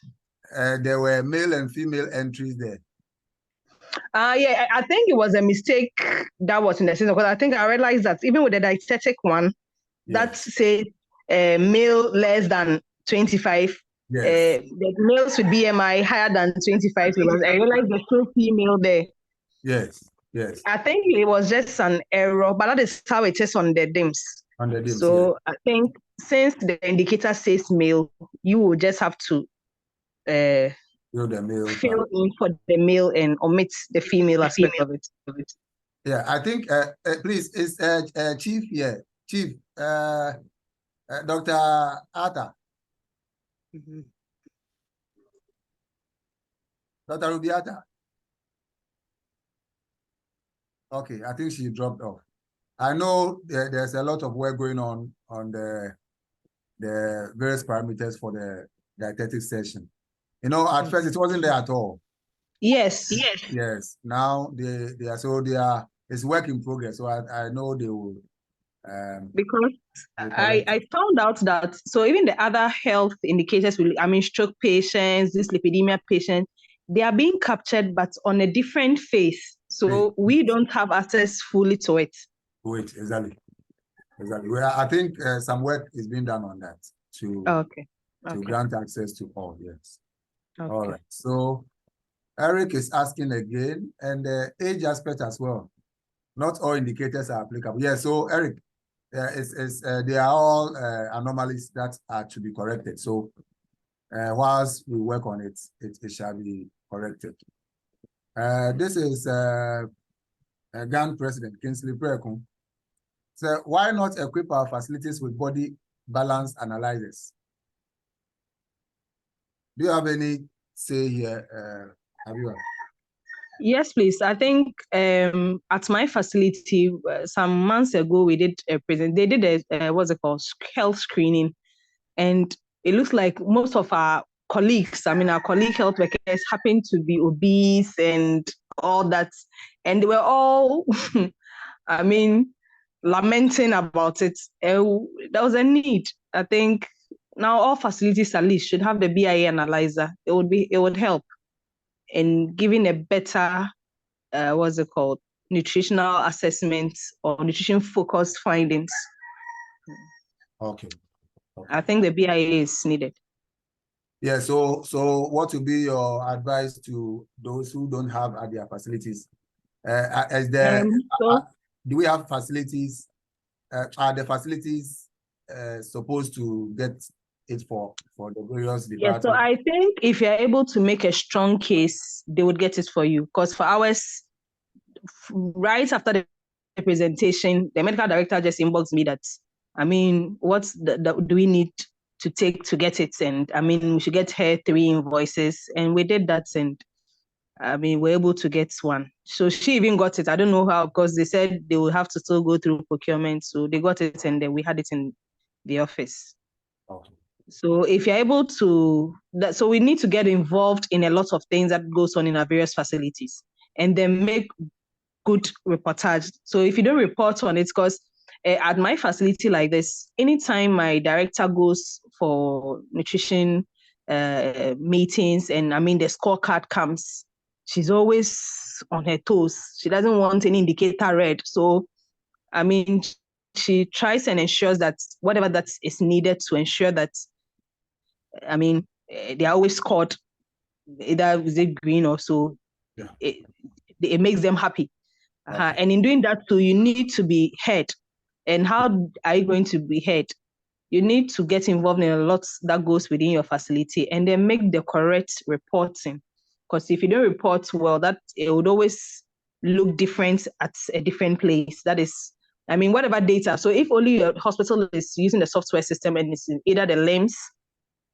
B: There were male and female entries there.
A: Yeah, I think it was a mistake that was in the system, because I think I realized that even with the dietetic one, that says male less than 25,
B: yes.
A: the males with BMI higher than 25 kilograms. I realized there's still female there.
B: Yes, yes.
A: I think it was just an error, but that is how it is on the DIMS.
B: On the DIMS,
A: so yeah. I think since the indicator says male, you will just have to
B: fill the male
A: in for the male and omit the female aspect of it.
B: Yeah, I think, please, is Chief here? Chief, Dr. Atta. Dr. Rubiata. Okay, I think she dropped off. I know there's a lot of work going on the various parameters for the dietetics session. You know, at first it wasn't there at all.
A: Yes.
B: Yes. Now it's work in progress. So I know they will.
A: Because I found out that, so even the other health indicators, stroke patients, this lipidemia patients, they are being captured, but on a different phase. So we don't have access fully to it.
B: Wait, exactly. Well, I think some work is being done on that to grant access to all. Yes. Okay. All right. So Eric is asking again, and the age aspect as well. Not all indicators are applicable. Yeah. So Eric, they are all anomalies that are to be corrected. So whilst we work on it, it shall be corrected. This is GAN President Kingsley Prekum. So why not equip our facilities with body balance analyzers? Do you have any say here, Abiwa?
A: Yes, please. I think at my facility some months ago we did a present. They did a what's it called, health screening, and it looks like most of our colleagues, I mean our colleague health workers, happen to be obese and all that, and they were all, I mean, lamenting about it. There was a need. I think now all facilities at least should have the BIA analyzer. It would help in giving a better what's it called, nutritional assessment or nutrition focused findings.
B: Okay.
A: I think the BIA is needed.
B: Yeah, so what would be your advice to those who don't have at their facilities? Do we have facilities? Are the facilities supposed to get it for the various departments?
A: Yeah, so I think if you're able to make a strong case, they would get it for you. Because for ours, right after the presentation, the medical director just inboxed me that, I mean, what do we need to take to get it? And I mean, we should get her 3 invoices, and we did that, and I mean, we're able to get one. So she even got it. I don't know how, because they said they will have to still go through procurement. So they got it, and then we had it in the office.
B: Okay.
A: So if you're able to, so we need to get involved in a lot of things that goes on in our various facilities, and then make good reportage. So if you don't report on it, because at my facility like this, anytime my director goes for nutrition meetings, and I mean the scorecard comes, she's always on her toes. She doesn't want any indicator red. So I mean, she tries and ensures that whatever that is needed to ensure that, I mean, they are always scored, either is it green or so. Yeah. It makes them happy. Okay. And in doing that too, you need to be heard. And how are you going to be heard? You need to get involved in a lot that goes within your facility, and then make the correct reporting. Because if you don't report well, that it would always look different at a different place. That is, I mean, whatever data. So if only your hospital is using the software system and it's in either the LIMS,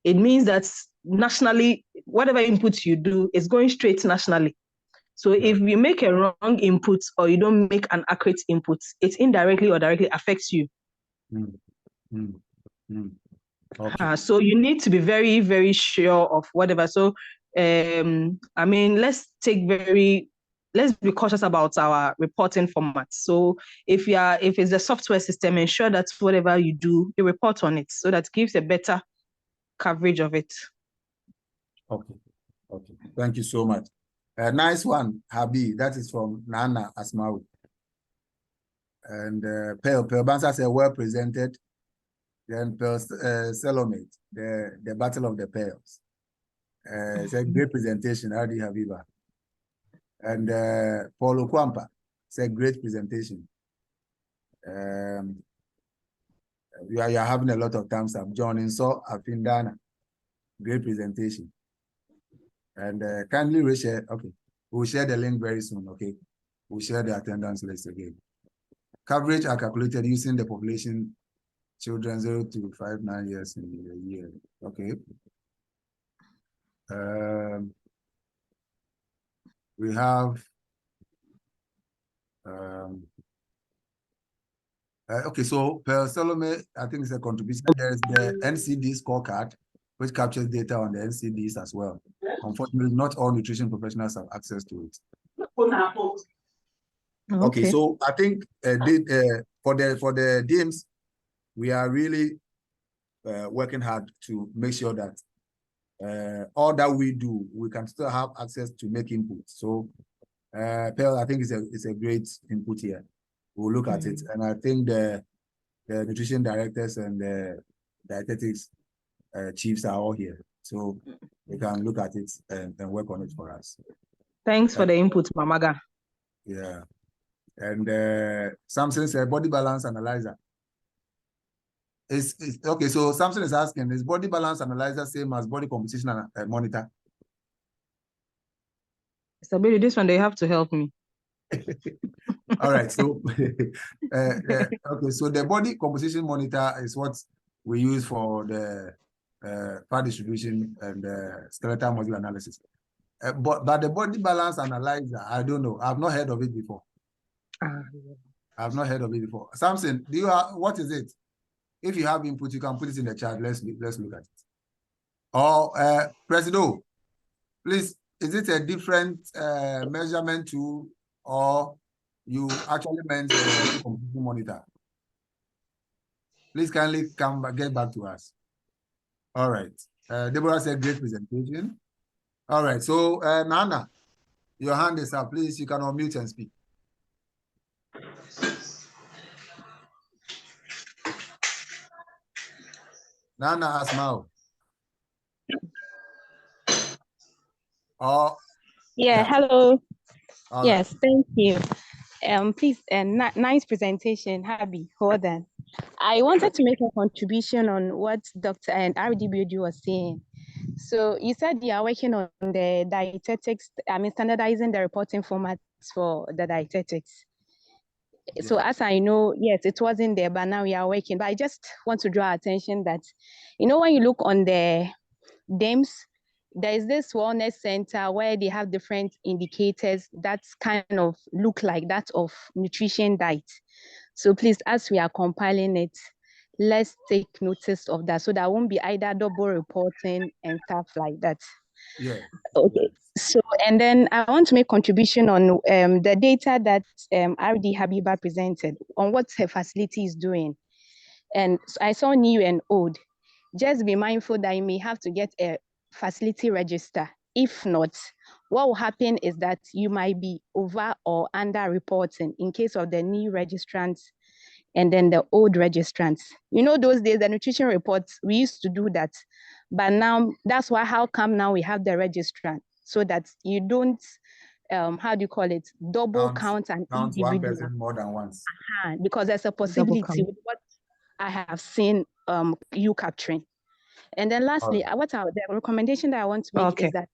A: it means that nationally, whatever input you do is going straight nationally. So if you make a wrong input or you don't make an accurate input, it indirectly or directly affects you. Okay. So you need to be very, very sure of whatever. So, I mean, let's be cautious about our reporting format. So if it's the software system, ensure that whatever you do, you report on it, so that gives a better coverage of it.
B: Okay. Thank you so much. Nice one, Habi. That is from Nana Asmawi. And Pearl Bansa said, well presented. Then Pearl Salome, the Battle of the Pearls. It's a great presentation, Adi Habiba. And Paulo Kwampa said, great presentation. You are having a lot of thumbs up. John Inso Afindana, great presentation. And kindly reshare. Okay, we'll share the link very soon. Okay, we'll share the attendance list again. Coverage are calculated using the population, children 0 to 5-9 years in a year. Okay. We have okay, so per Salome, I think it's a contribution. There's the NCD scorecard, which captures data on the NCDs as well. Unfortunately, not all nutrition professionals have access to it. Okay, so I think for the DIMS, we are really working hard to make sure that all that we do, we can still have access to make input. So, Pearl, I think it's a great input here. We'll look at it, and I think the nutrition directors and the dietetics chiefs are all here, so they can look at it and work on it for us.
A: Thanks for the input, Mamaga.
B: Yeah, and Samson said body balance analyzer. It's okay. So Samson is asking, is body balance analyzer same as body composition monitor?
A: Sabiri, this one they have to help me.
B: All right, so okay, so the body composition monitor is what we use for the fat distribution and skeletal muscle analysis. But the body balance analyzer, I don't know. I've not heard of it before. I've not heard of it before. Samson, do you have, what is it? If you have input, you can put it in the chat. Let's look at it. Or Presido, please, is it a different measurement tool, or you actually meant the computer monitor? Please kindly get back to us. All right. Deborah said great presentation. All right. So Nana, your hand is up. Please, you can unmute and speak. Nana Asmao. Oh,
C: yeah, hello.
B: All
C: yes,
B: right.
C: Thank you. Please, nice presentation, Habi. Hold on. I wanted to make a contribution on what Dr. and RDBOD was saying. So you said you are working on the dietetics, standardizing the reporting formats for the dietetics. Yeah. So as I know, yes, it wasn't there, but now we are working. But I just want to draw attention that, when you look on the DIMS, there is this wellness center where they have different indicators that kind of look like that of nutrition diet. So please, as we are compiling it, let's take notice of that so that won't be either double reporting and stuff like that.
B: Yeah.
C: Okay. So, and then I want to make contribution on the data that RD Habiba presented on what her facility is doing. And I saw new and old. Just be mindful that you may have to get a facility register. If not, what will happen is that you might be over or under reporting in case of the new registrants and then the old registrants. Those days, the nutrition reports, we used to do that. But now, that's why, how come now we have the registrant? So that you don't, how do you call it? Double count an individual.
B: One person more than once.
C: Because there's a possibility with what I have seen you capturing. And then lastly, the recommendation that I want to make is that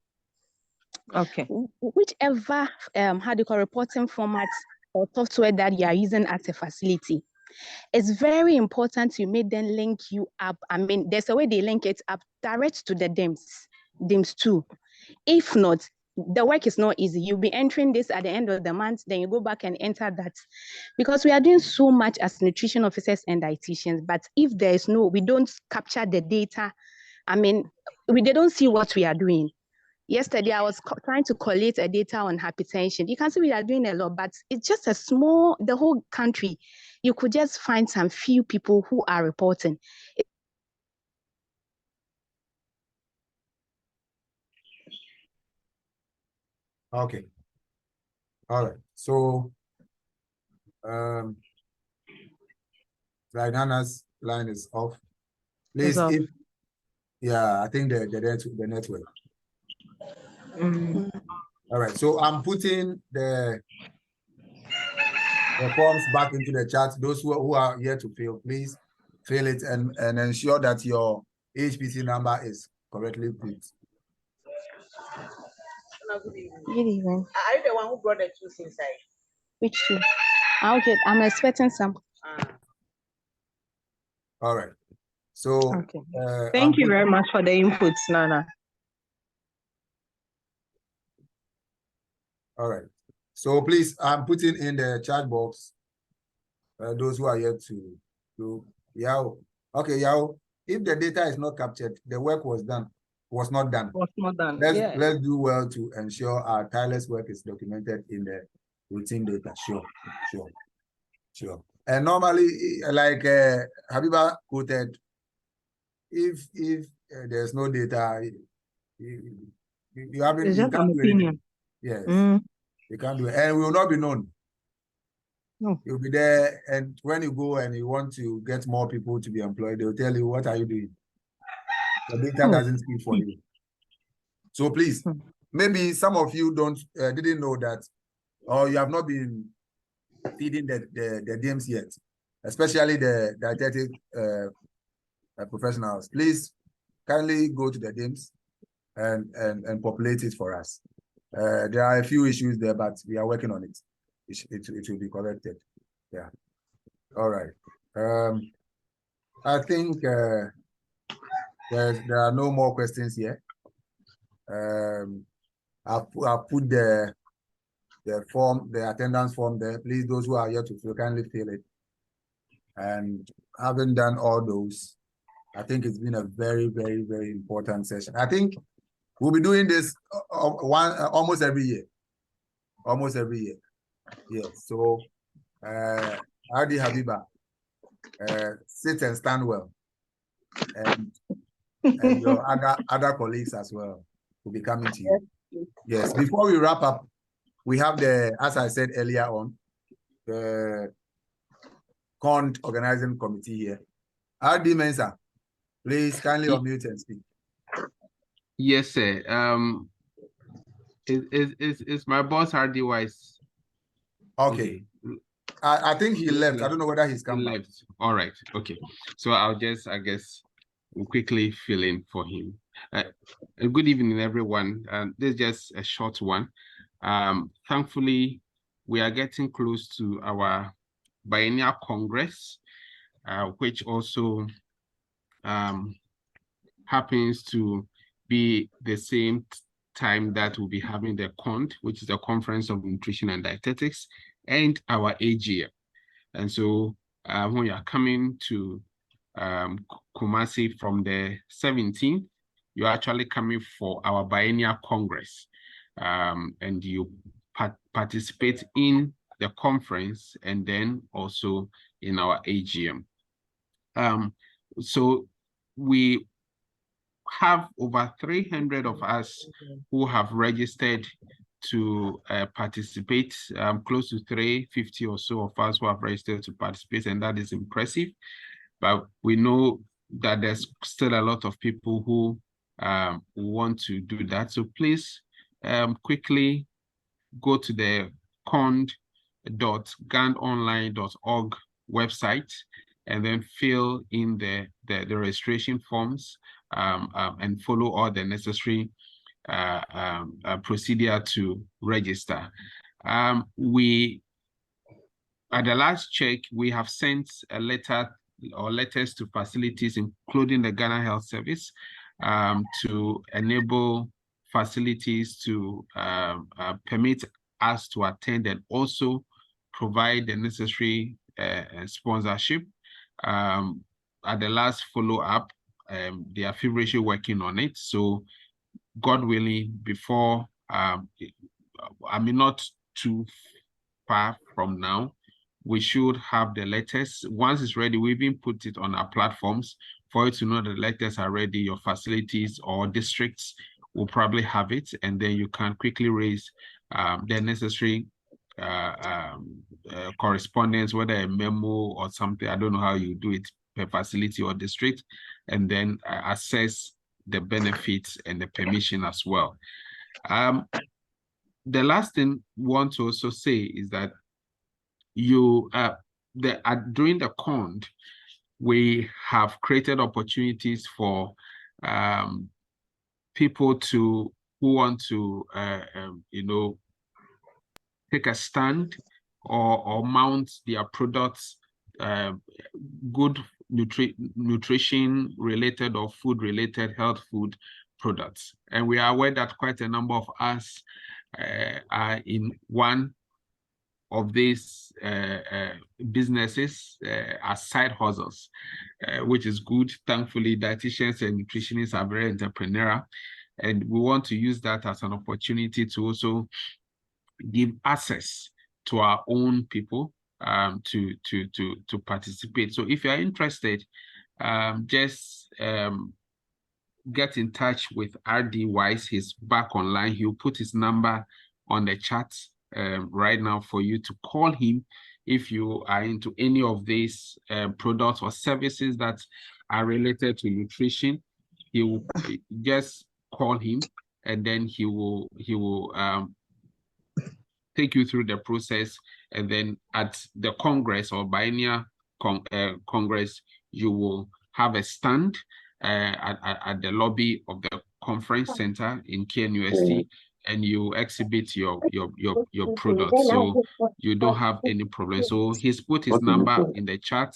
C: whichever reporting format or software that you are using at a facility, it's very important to make them link you up. There's a way they link it up direct to the DIMS 2. If not, the work is not easy. You'll be entering this at the end of the month, then you go back and enter that. Because we are doing so much as nutrition officers and dietitians, but if we don't capture the data, they don't see what we are doing. Yesterday, I was trying to collate a data on hypertension. You can see we are doing a lot, but it's just the whole country. You could just find some few people who are reporting.
B: Okay. All right. So, Nana's line is off. Please, I think the network. All right. So I'm putting the forms back into the chat. Those who are here to fill, please fill it and ensure that your HPC number is correctly put.
C: Good evening.
D: Are you the one who brought the tools inside?
C: Which two? I'm expecting some.
B: All right. So
A: thank you very much for the inputs, Nana.
B: All right. So please, I'm putting in the chat box those who are yet to do. Yao. Okay, Yao. If the data is not captured, the work was not done. Let's do well to ensure our tireless work is documented in the routine data. Sure. And normally, like Habiba quoted, if there's no data, you haven't. You can't do anything. Yes, you can't do it, and we will not be known. No. You'll be there, and when you go and you want to get more people to be employed, they'll tell you, what are you doing? The data doesn't speak for you. So please, maybe some of you didn't know that, or you have not been feeding the DMs yet, especially the dietetic professionals. Please kindly go to the DMs and populate it for us. There are a few issues there, but we are working on it. It will be corrected. Yeah. All right. I think there are no more questions here. I'll put the form, the attendance form there. Please, those who are yet to fill, kindly fill it. And having done all those, I think it's been a very, very, very important session. I think we'll be doing this almost every year. Almost every year. Yes. So, Adi Habiba, sit and stand well. And your other colleagues as well will be coming to you. Yes. Before we wrap up, we have as I said earlier on, the COND organizing committee here. Adi Mensa, please kindly unmute and speak.
E: Yes, sir. Is my boss Hardy Wise?
B: Okay. I think he left. I don't know whether he's come back.
E: Left. All right. Okay. So I'll just, I guess, quickly fill in for him. Good evening, everyone. This is just a short one. Thankfully, we are getting close to our biennial congress, which also happens to be the same time that we'll be having the COND, which is the Conference of Nutrition and Dietetics, and our AGM. And so when you are coming to Kumasi from the 17th, you're actually coming for our biennial congress, and you participate in the conference and then also in our AGM. So we have over 300 of us who have registered to participate, close to 350 or so of us who have registered to participate, and that is impressive. But we know that there's still a lot of people who want to do that. So please quickly go to the cond.gandonline.org website and then fill in the registration forms and follow all the necessary procedure to register. We, at the last check, we have sent a letter or letters to facilities, including the Ghana Health Service, to enable facilities to permit us to attend and also provide the necessary sponsorship. At the last follow-up, they are feverishly working on it. So God willing, before, I mean, not too far from now, we should have the letters. Once it's ready, we even put it on our platforms for you to know the letters are ready. Your facilities or districts will probably have it, and then you can quickly raise the necessary correspondence, whether a memo or something. I don't know how you do it per facility or district, and then assess the benefits and the permission as well. The last thing we want to also say is that during the COND, we have created opportunities for people who want to take a stand or mount their products, good nutrition related or food related, health food products. And we are aware that quite a number of us are in one of these businesses as side hustles, which is good. Thankfully, dietitians and nutritionists are very entrepreneurial, and we want to use that as an opportunity to also give access to our own people to participate. So if you are interested, just get in touch with RD Wise. He's back online. He'll put his number on the chat right now for you to call him if you are into any of these products or services that are related to nutrition. He will just call him, and then he will take you through the process, and then at the Congress or biennial Congress, you will have a stand at the lobby of the conference center in KNUST, and you exhibit your product, so you don't have any problem. So he's put his number in the chat.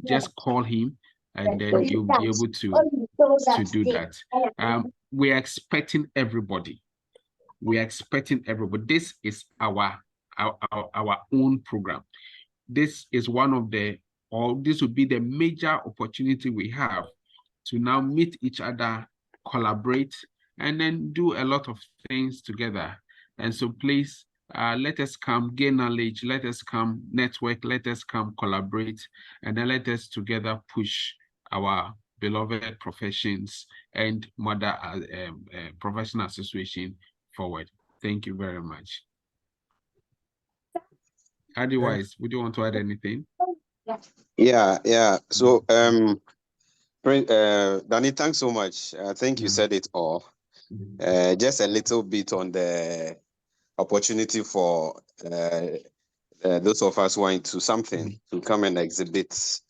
E: Just call him, and then you'll be able to do that. We're expecting everybody. we are expecting everybody. This is our own program. This is one of the, or this would be the major opportunity we have to now meet each other, collaborate, and then do a lot of things together. And so please, let us come gain knowledge, let us come network, let us come collaborate, and then let us together push our beloved professions and mother professional association forward. Thank you very much. Otherwise, would you want to add anything?
F: Yeah. So, Danny, thanks so much. I think you said it all. Just a little bit on the opportunity for those of us who are into something to come and exhibit.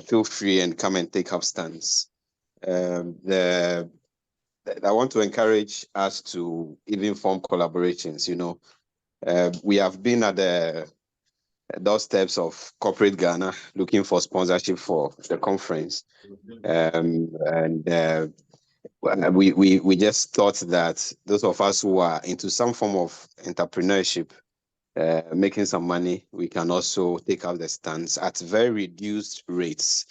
F: Feel free and come and take up stands. I want to encourage us to even form collaborations. We have been at the doorsteps of corporate Ghana looking for sponsorship for the conference. We just thought that those of us who are into some form of entrepreneurship, making some money, we can also take out the stands at very reduced rates.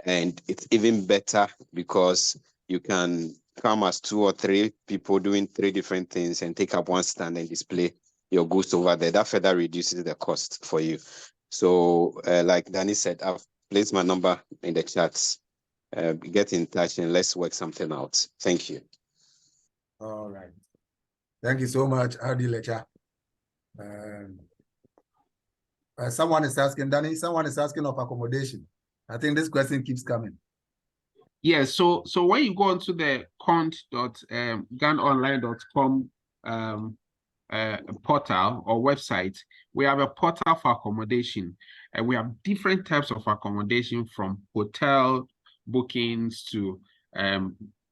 F: And it's even better because you can come as 2 or 3 people doing 3 different things and take up one stand and display your goods over there. That further reduces the cost for you. So like Danny said, I've placed my number in the chats. Get in touch and let's work something out. Thank you.
B: All right. Thank you so much, Adi Lecha. Someone is asking, Danny, someone is asking of accommodation. I think this question keeps coming.
E: Yes, so when you go onto the cont.ganonline.com portal or website, we have a portal for accommodation, and we have different types of accommodation, from hotel bookings to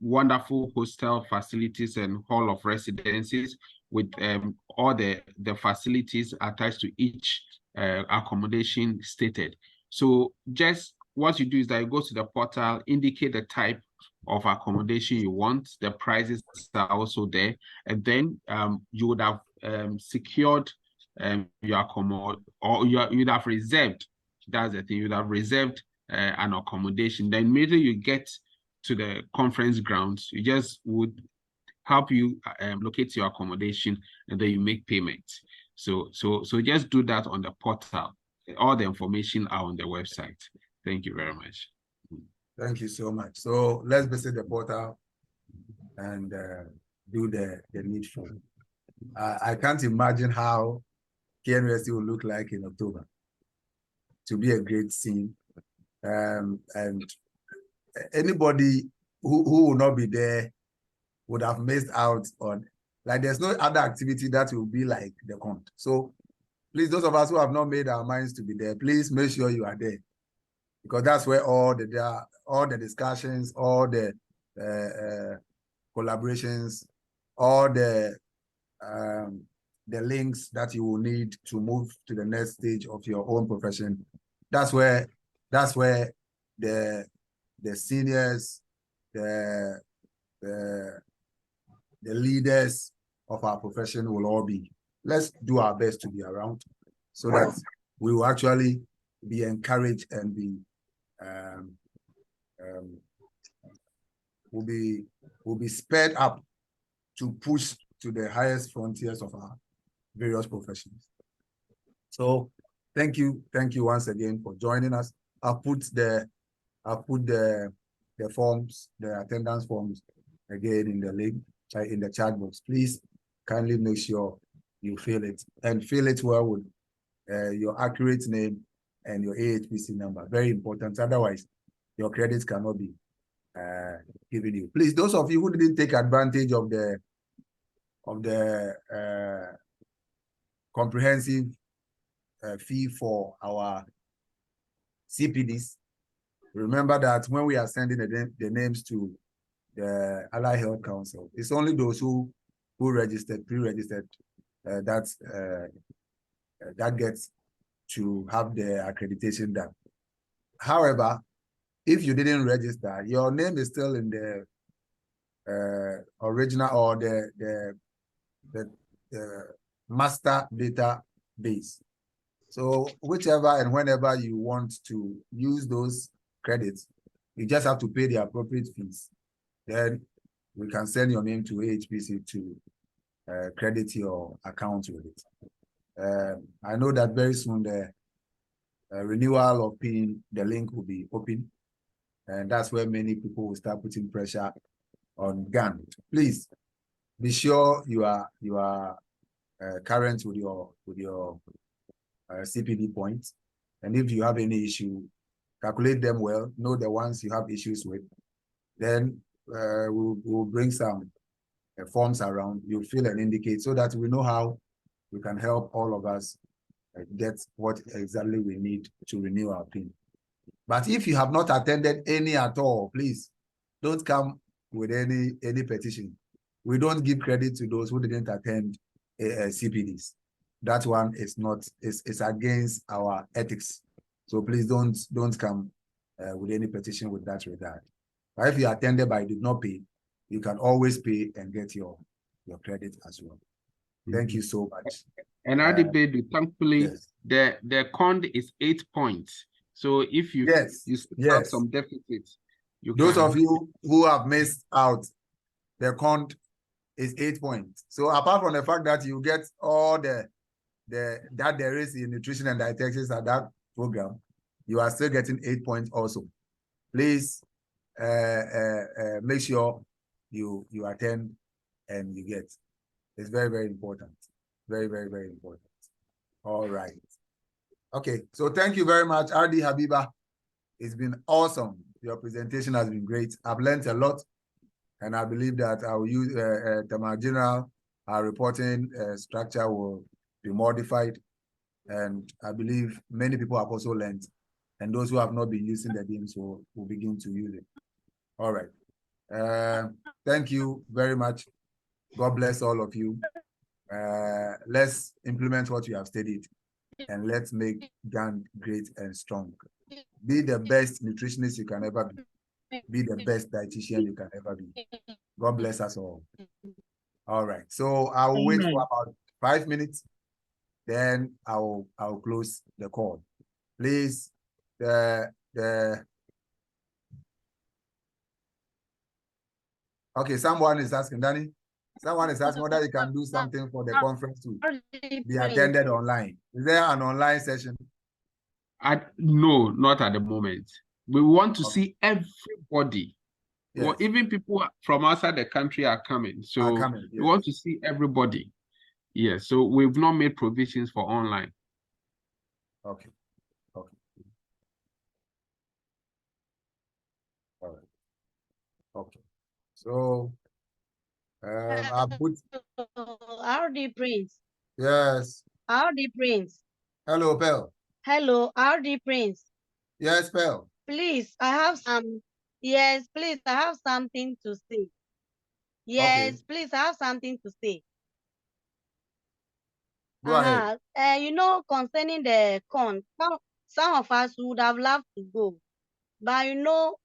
E: wonderful hostel facilities and hall of residences with all the facilities attached to each accommodation stated. So just what you do is that you go to the portal, indicate the type of accommodation you want, the prices are also there, and then you would have secured your accommodation, or you'd have reserved. That's the thing, you'd have reserved an accommodation. Then immediately you get to the conference grounds, you just would help you locate your accommodation, and then you make payment. So just do that on the portal. All the information are on the website. Thank you very much.
B: Thank you so much. So let's visit the portal and do the needful. I can't imagine how KNUST will look like in October. To be a great scene. And anybody who will not be there would have missed out on, like, there's no other activity that will be like the cont. So please, those of us who have not made our minds to be there, please make sure you are there, because that's where all the discussions, all the collaborations, all the links that you will need to move to the next stage of your own profession. That's where the seniors, the leaders of our profession will all be. Let's do our best to be around so that we will actually be encouraged and be will be sped up to push to the highest frontiers of our various professions. So thank you once again for joining us. I'll put the forms, the attendance forms again in the link, in the chat box. Please kindly make sure you fill it, and fill it well with your accurate name and your AHPC number. Very important. Otherwise, your credits cannot be given you. Please, those of you who didn't take advantage of the comprehensive fee for our CPDs, remember that when we are sending the names to the Allied Health Council, it's only those who registered, pre-registered, that gets to have the accreditation done. However, if you didn't register, your name is still in the original or the the master database. So whichever and whenever you want to use those credits, you just have to pay the appropriate fees. Then we can send your name to AHPC to credit your account with it. I know that very soon the renewal of PIN, the link will be open, and that's where many people will start putting pressure on GAN. Please be sure you are current with your CPD points, and if you have any issue, calculate them well. Know the ones you have issues with. Then we'll bring some forms around. You fill and indicate so that we know how we can help all of us get what exactly we need to renew our PIN. But if you have not attended any at all, please don't come with any petition. We don't give credit to those who didn't attend CPDs. That one is not, it's against our ethics. So please don't come with any petition with that regard. But if you attended but did not pay, you can always pay and get your credit as well. Thank you so much.
E: And RDB, thankfully, yes, the COND is 8 points. So if you have some deficits,
B: those of you who have missed out, the COND is 8 points. So apart from the fact that you get all that there is in nutrition and dietetics at that program, you are still getting 8 points also. Please make sure you attend and you get. It's very, very important. Very, very, very important. All right. Okay, so thank you very much, RD Habiba. It's been awesome. Your presentation has been great. I've learned a lot, and I believe that I will use the general reporting structure will be modified, and I believe many people have also learned, and those who have not been using the games will begin to use it. All right. Thank you very much. God bless all of you. Let's implement what you have studied, and let's make GAN great and strong. Be the best nutritionist you can ever be. Be the best dietitian you can ever be. God bless us all. All right. So I will wait for about 5 minutes. Then I'll close the call. Please, okay, someone is asking, Danny. Someone is asking whether you can do something for the conference to be attended online. Is there an online session?
E: No, not at the moment. We want to see everybody. Yes. Well, even people from outside the country are coming. So yes, we want to see everybody. Yes, so we've not made provisions for online.
B: Okay. Okay. All right. Okay. So I put
G: RD Prince.
B: Yes.
G: RD Prince.
B: Hello, Pearl.
G: Hello, RD Prince.
B: Yes, Pearl.
G: Please, I have please, I have something to say. Yes, okay. Please, I have something to say.
B: Go ahead.
G: You know, concerning the con, some of us would have loved to go, but you know,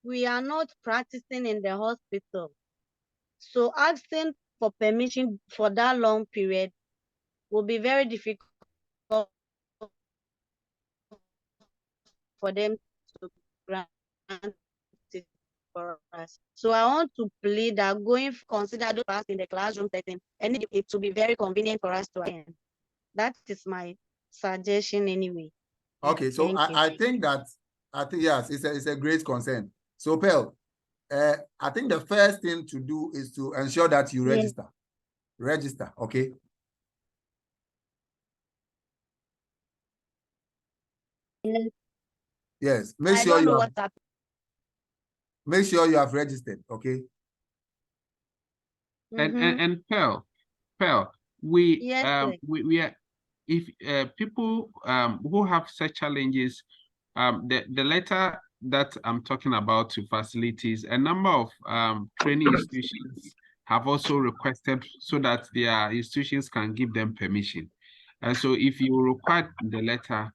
G: we are not practicing in the hospital. So asking for permission for that long period will be very difficult for them to grant it for us. So I want to plead that consider those us in the classroom setting, and it will be very convenient for us to attend. That is my suggestion anyway.
B: Okay, so I think yes, it's a great concern. So Pearl, I think the first thing to do is to ensure that you register. Yeah. Register, okay? Yes, make sure you have registered, okay?
E: And Pearl, we are, if people who have such challenges, the letter that I'm talking about to facilities, a number of training institutions have also requested so that their institutions can give them permission. And so if you require the letter,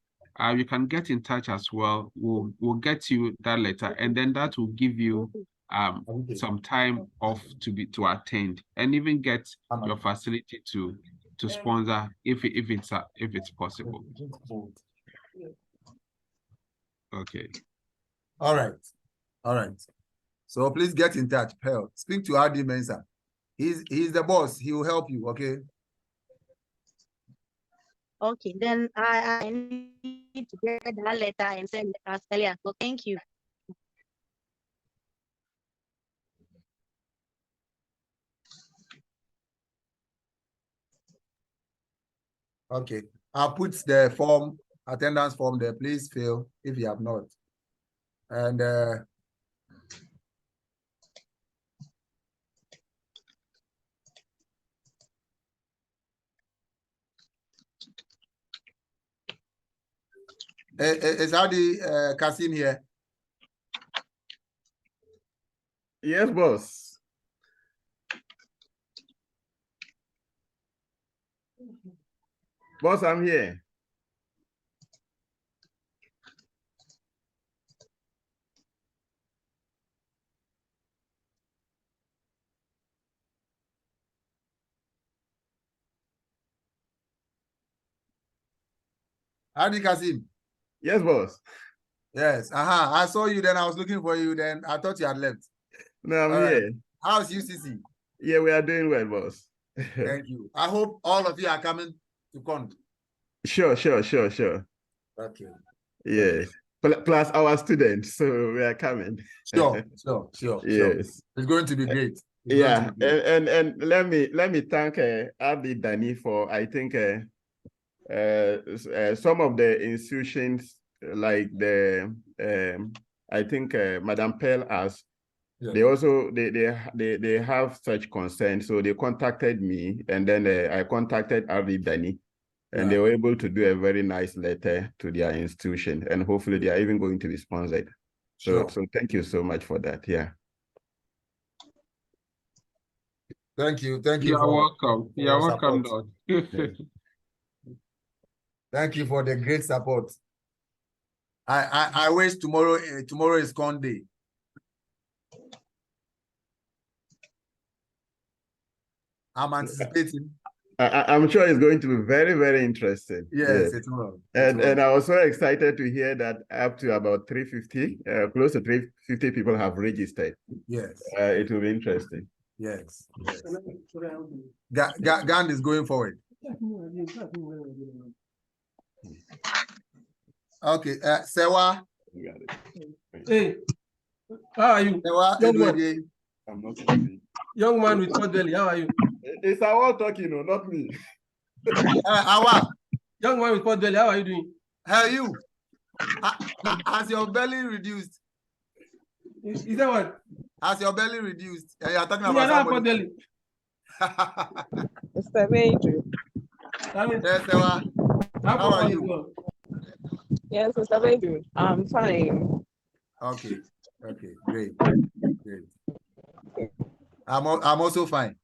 E: you can get in touch as well. We'll get you that letter, and then that will give you some time off to attend, and even get your facility to sponsor if it's possible. Okay.
B: All right. So please get in touch, Pearl. Speak to RD Mensah. He's the boss. He will help you. Okay.
G: Okay, then I need to get that letter and send it as earlier. So thank you.
B: Okay. I'll put the form, attendance form there. Please fill if you have not. And is Adi Kasim here?
H: Yes, boss. Boss, I'm here.
B: Adi Kasim.
H: Yes, boss.
B: Yes. I saw you, then I was looking for you, then I thought you had left.
H: No, I'm here.
B: How's UCC?
H: Yeah, we are doing well, boss.
B: Thank you. I hope all of you are coming to COND.
H: Sure.
B: Okay.
H: Yes. Okay. Plus our students, so we are coming.
B: Sure.
H: Yes.
B: It's going to be great.
H: And let me thank Abby Dani for, I think, some of the institutions like the I think Madam Pearl asked. Yeah. They also they have such concern, so they contacted me, and then I contacted Abby Dani, and they were able to do a very nice letter to their institution, and hopefully they are even going to be sponsored. So thank you so much for that. Yeah.
B: Thank you.
E: You're welcome. You're welcome, Lord.
B: Thank you for the great support. I wish tomorrow is COND day. I'm anticipating.
H: I'm sure it's going to be very, very interesting.
B: Yes, it will.
H: And I was so excited to hear that up to about 350, close to 350 people have registered.
B: Yes.
H: It will be interesting.
B: Yes. GAND is going forward. Okay, Sewa.
I: Hey, how are you?
B: Sewa,
H: I'm not ready.
I: Young man with pot belly, how are you?
H: It's Awa talking, no, not me.
B: Awa.
I: Young man with pot belly, how are you doing?
B: How are you? Has your belly reduced?
I: Is that what?
B: Has your belly reduced? You are talking
I: about
B: somebody.
I: Belly.
A: Mr. Veju.
B: Yes, Sewa. How are you?
A: Yes, Mr. Veju. I'm fine.
B: Okay, great. I'm also fine.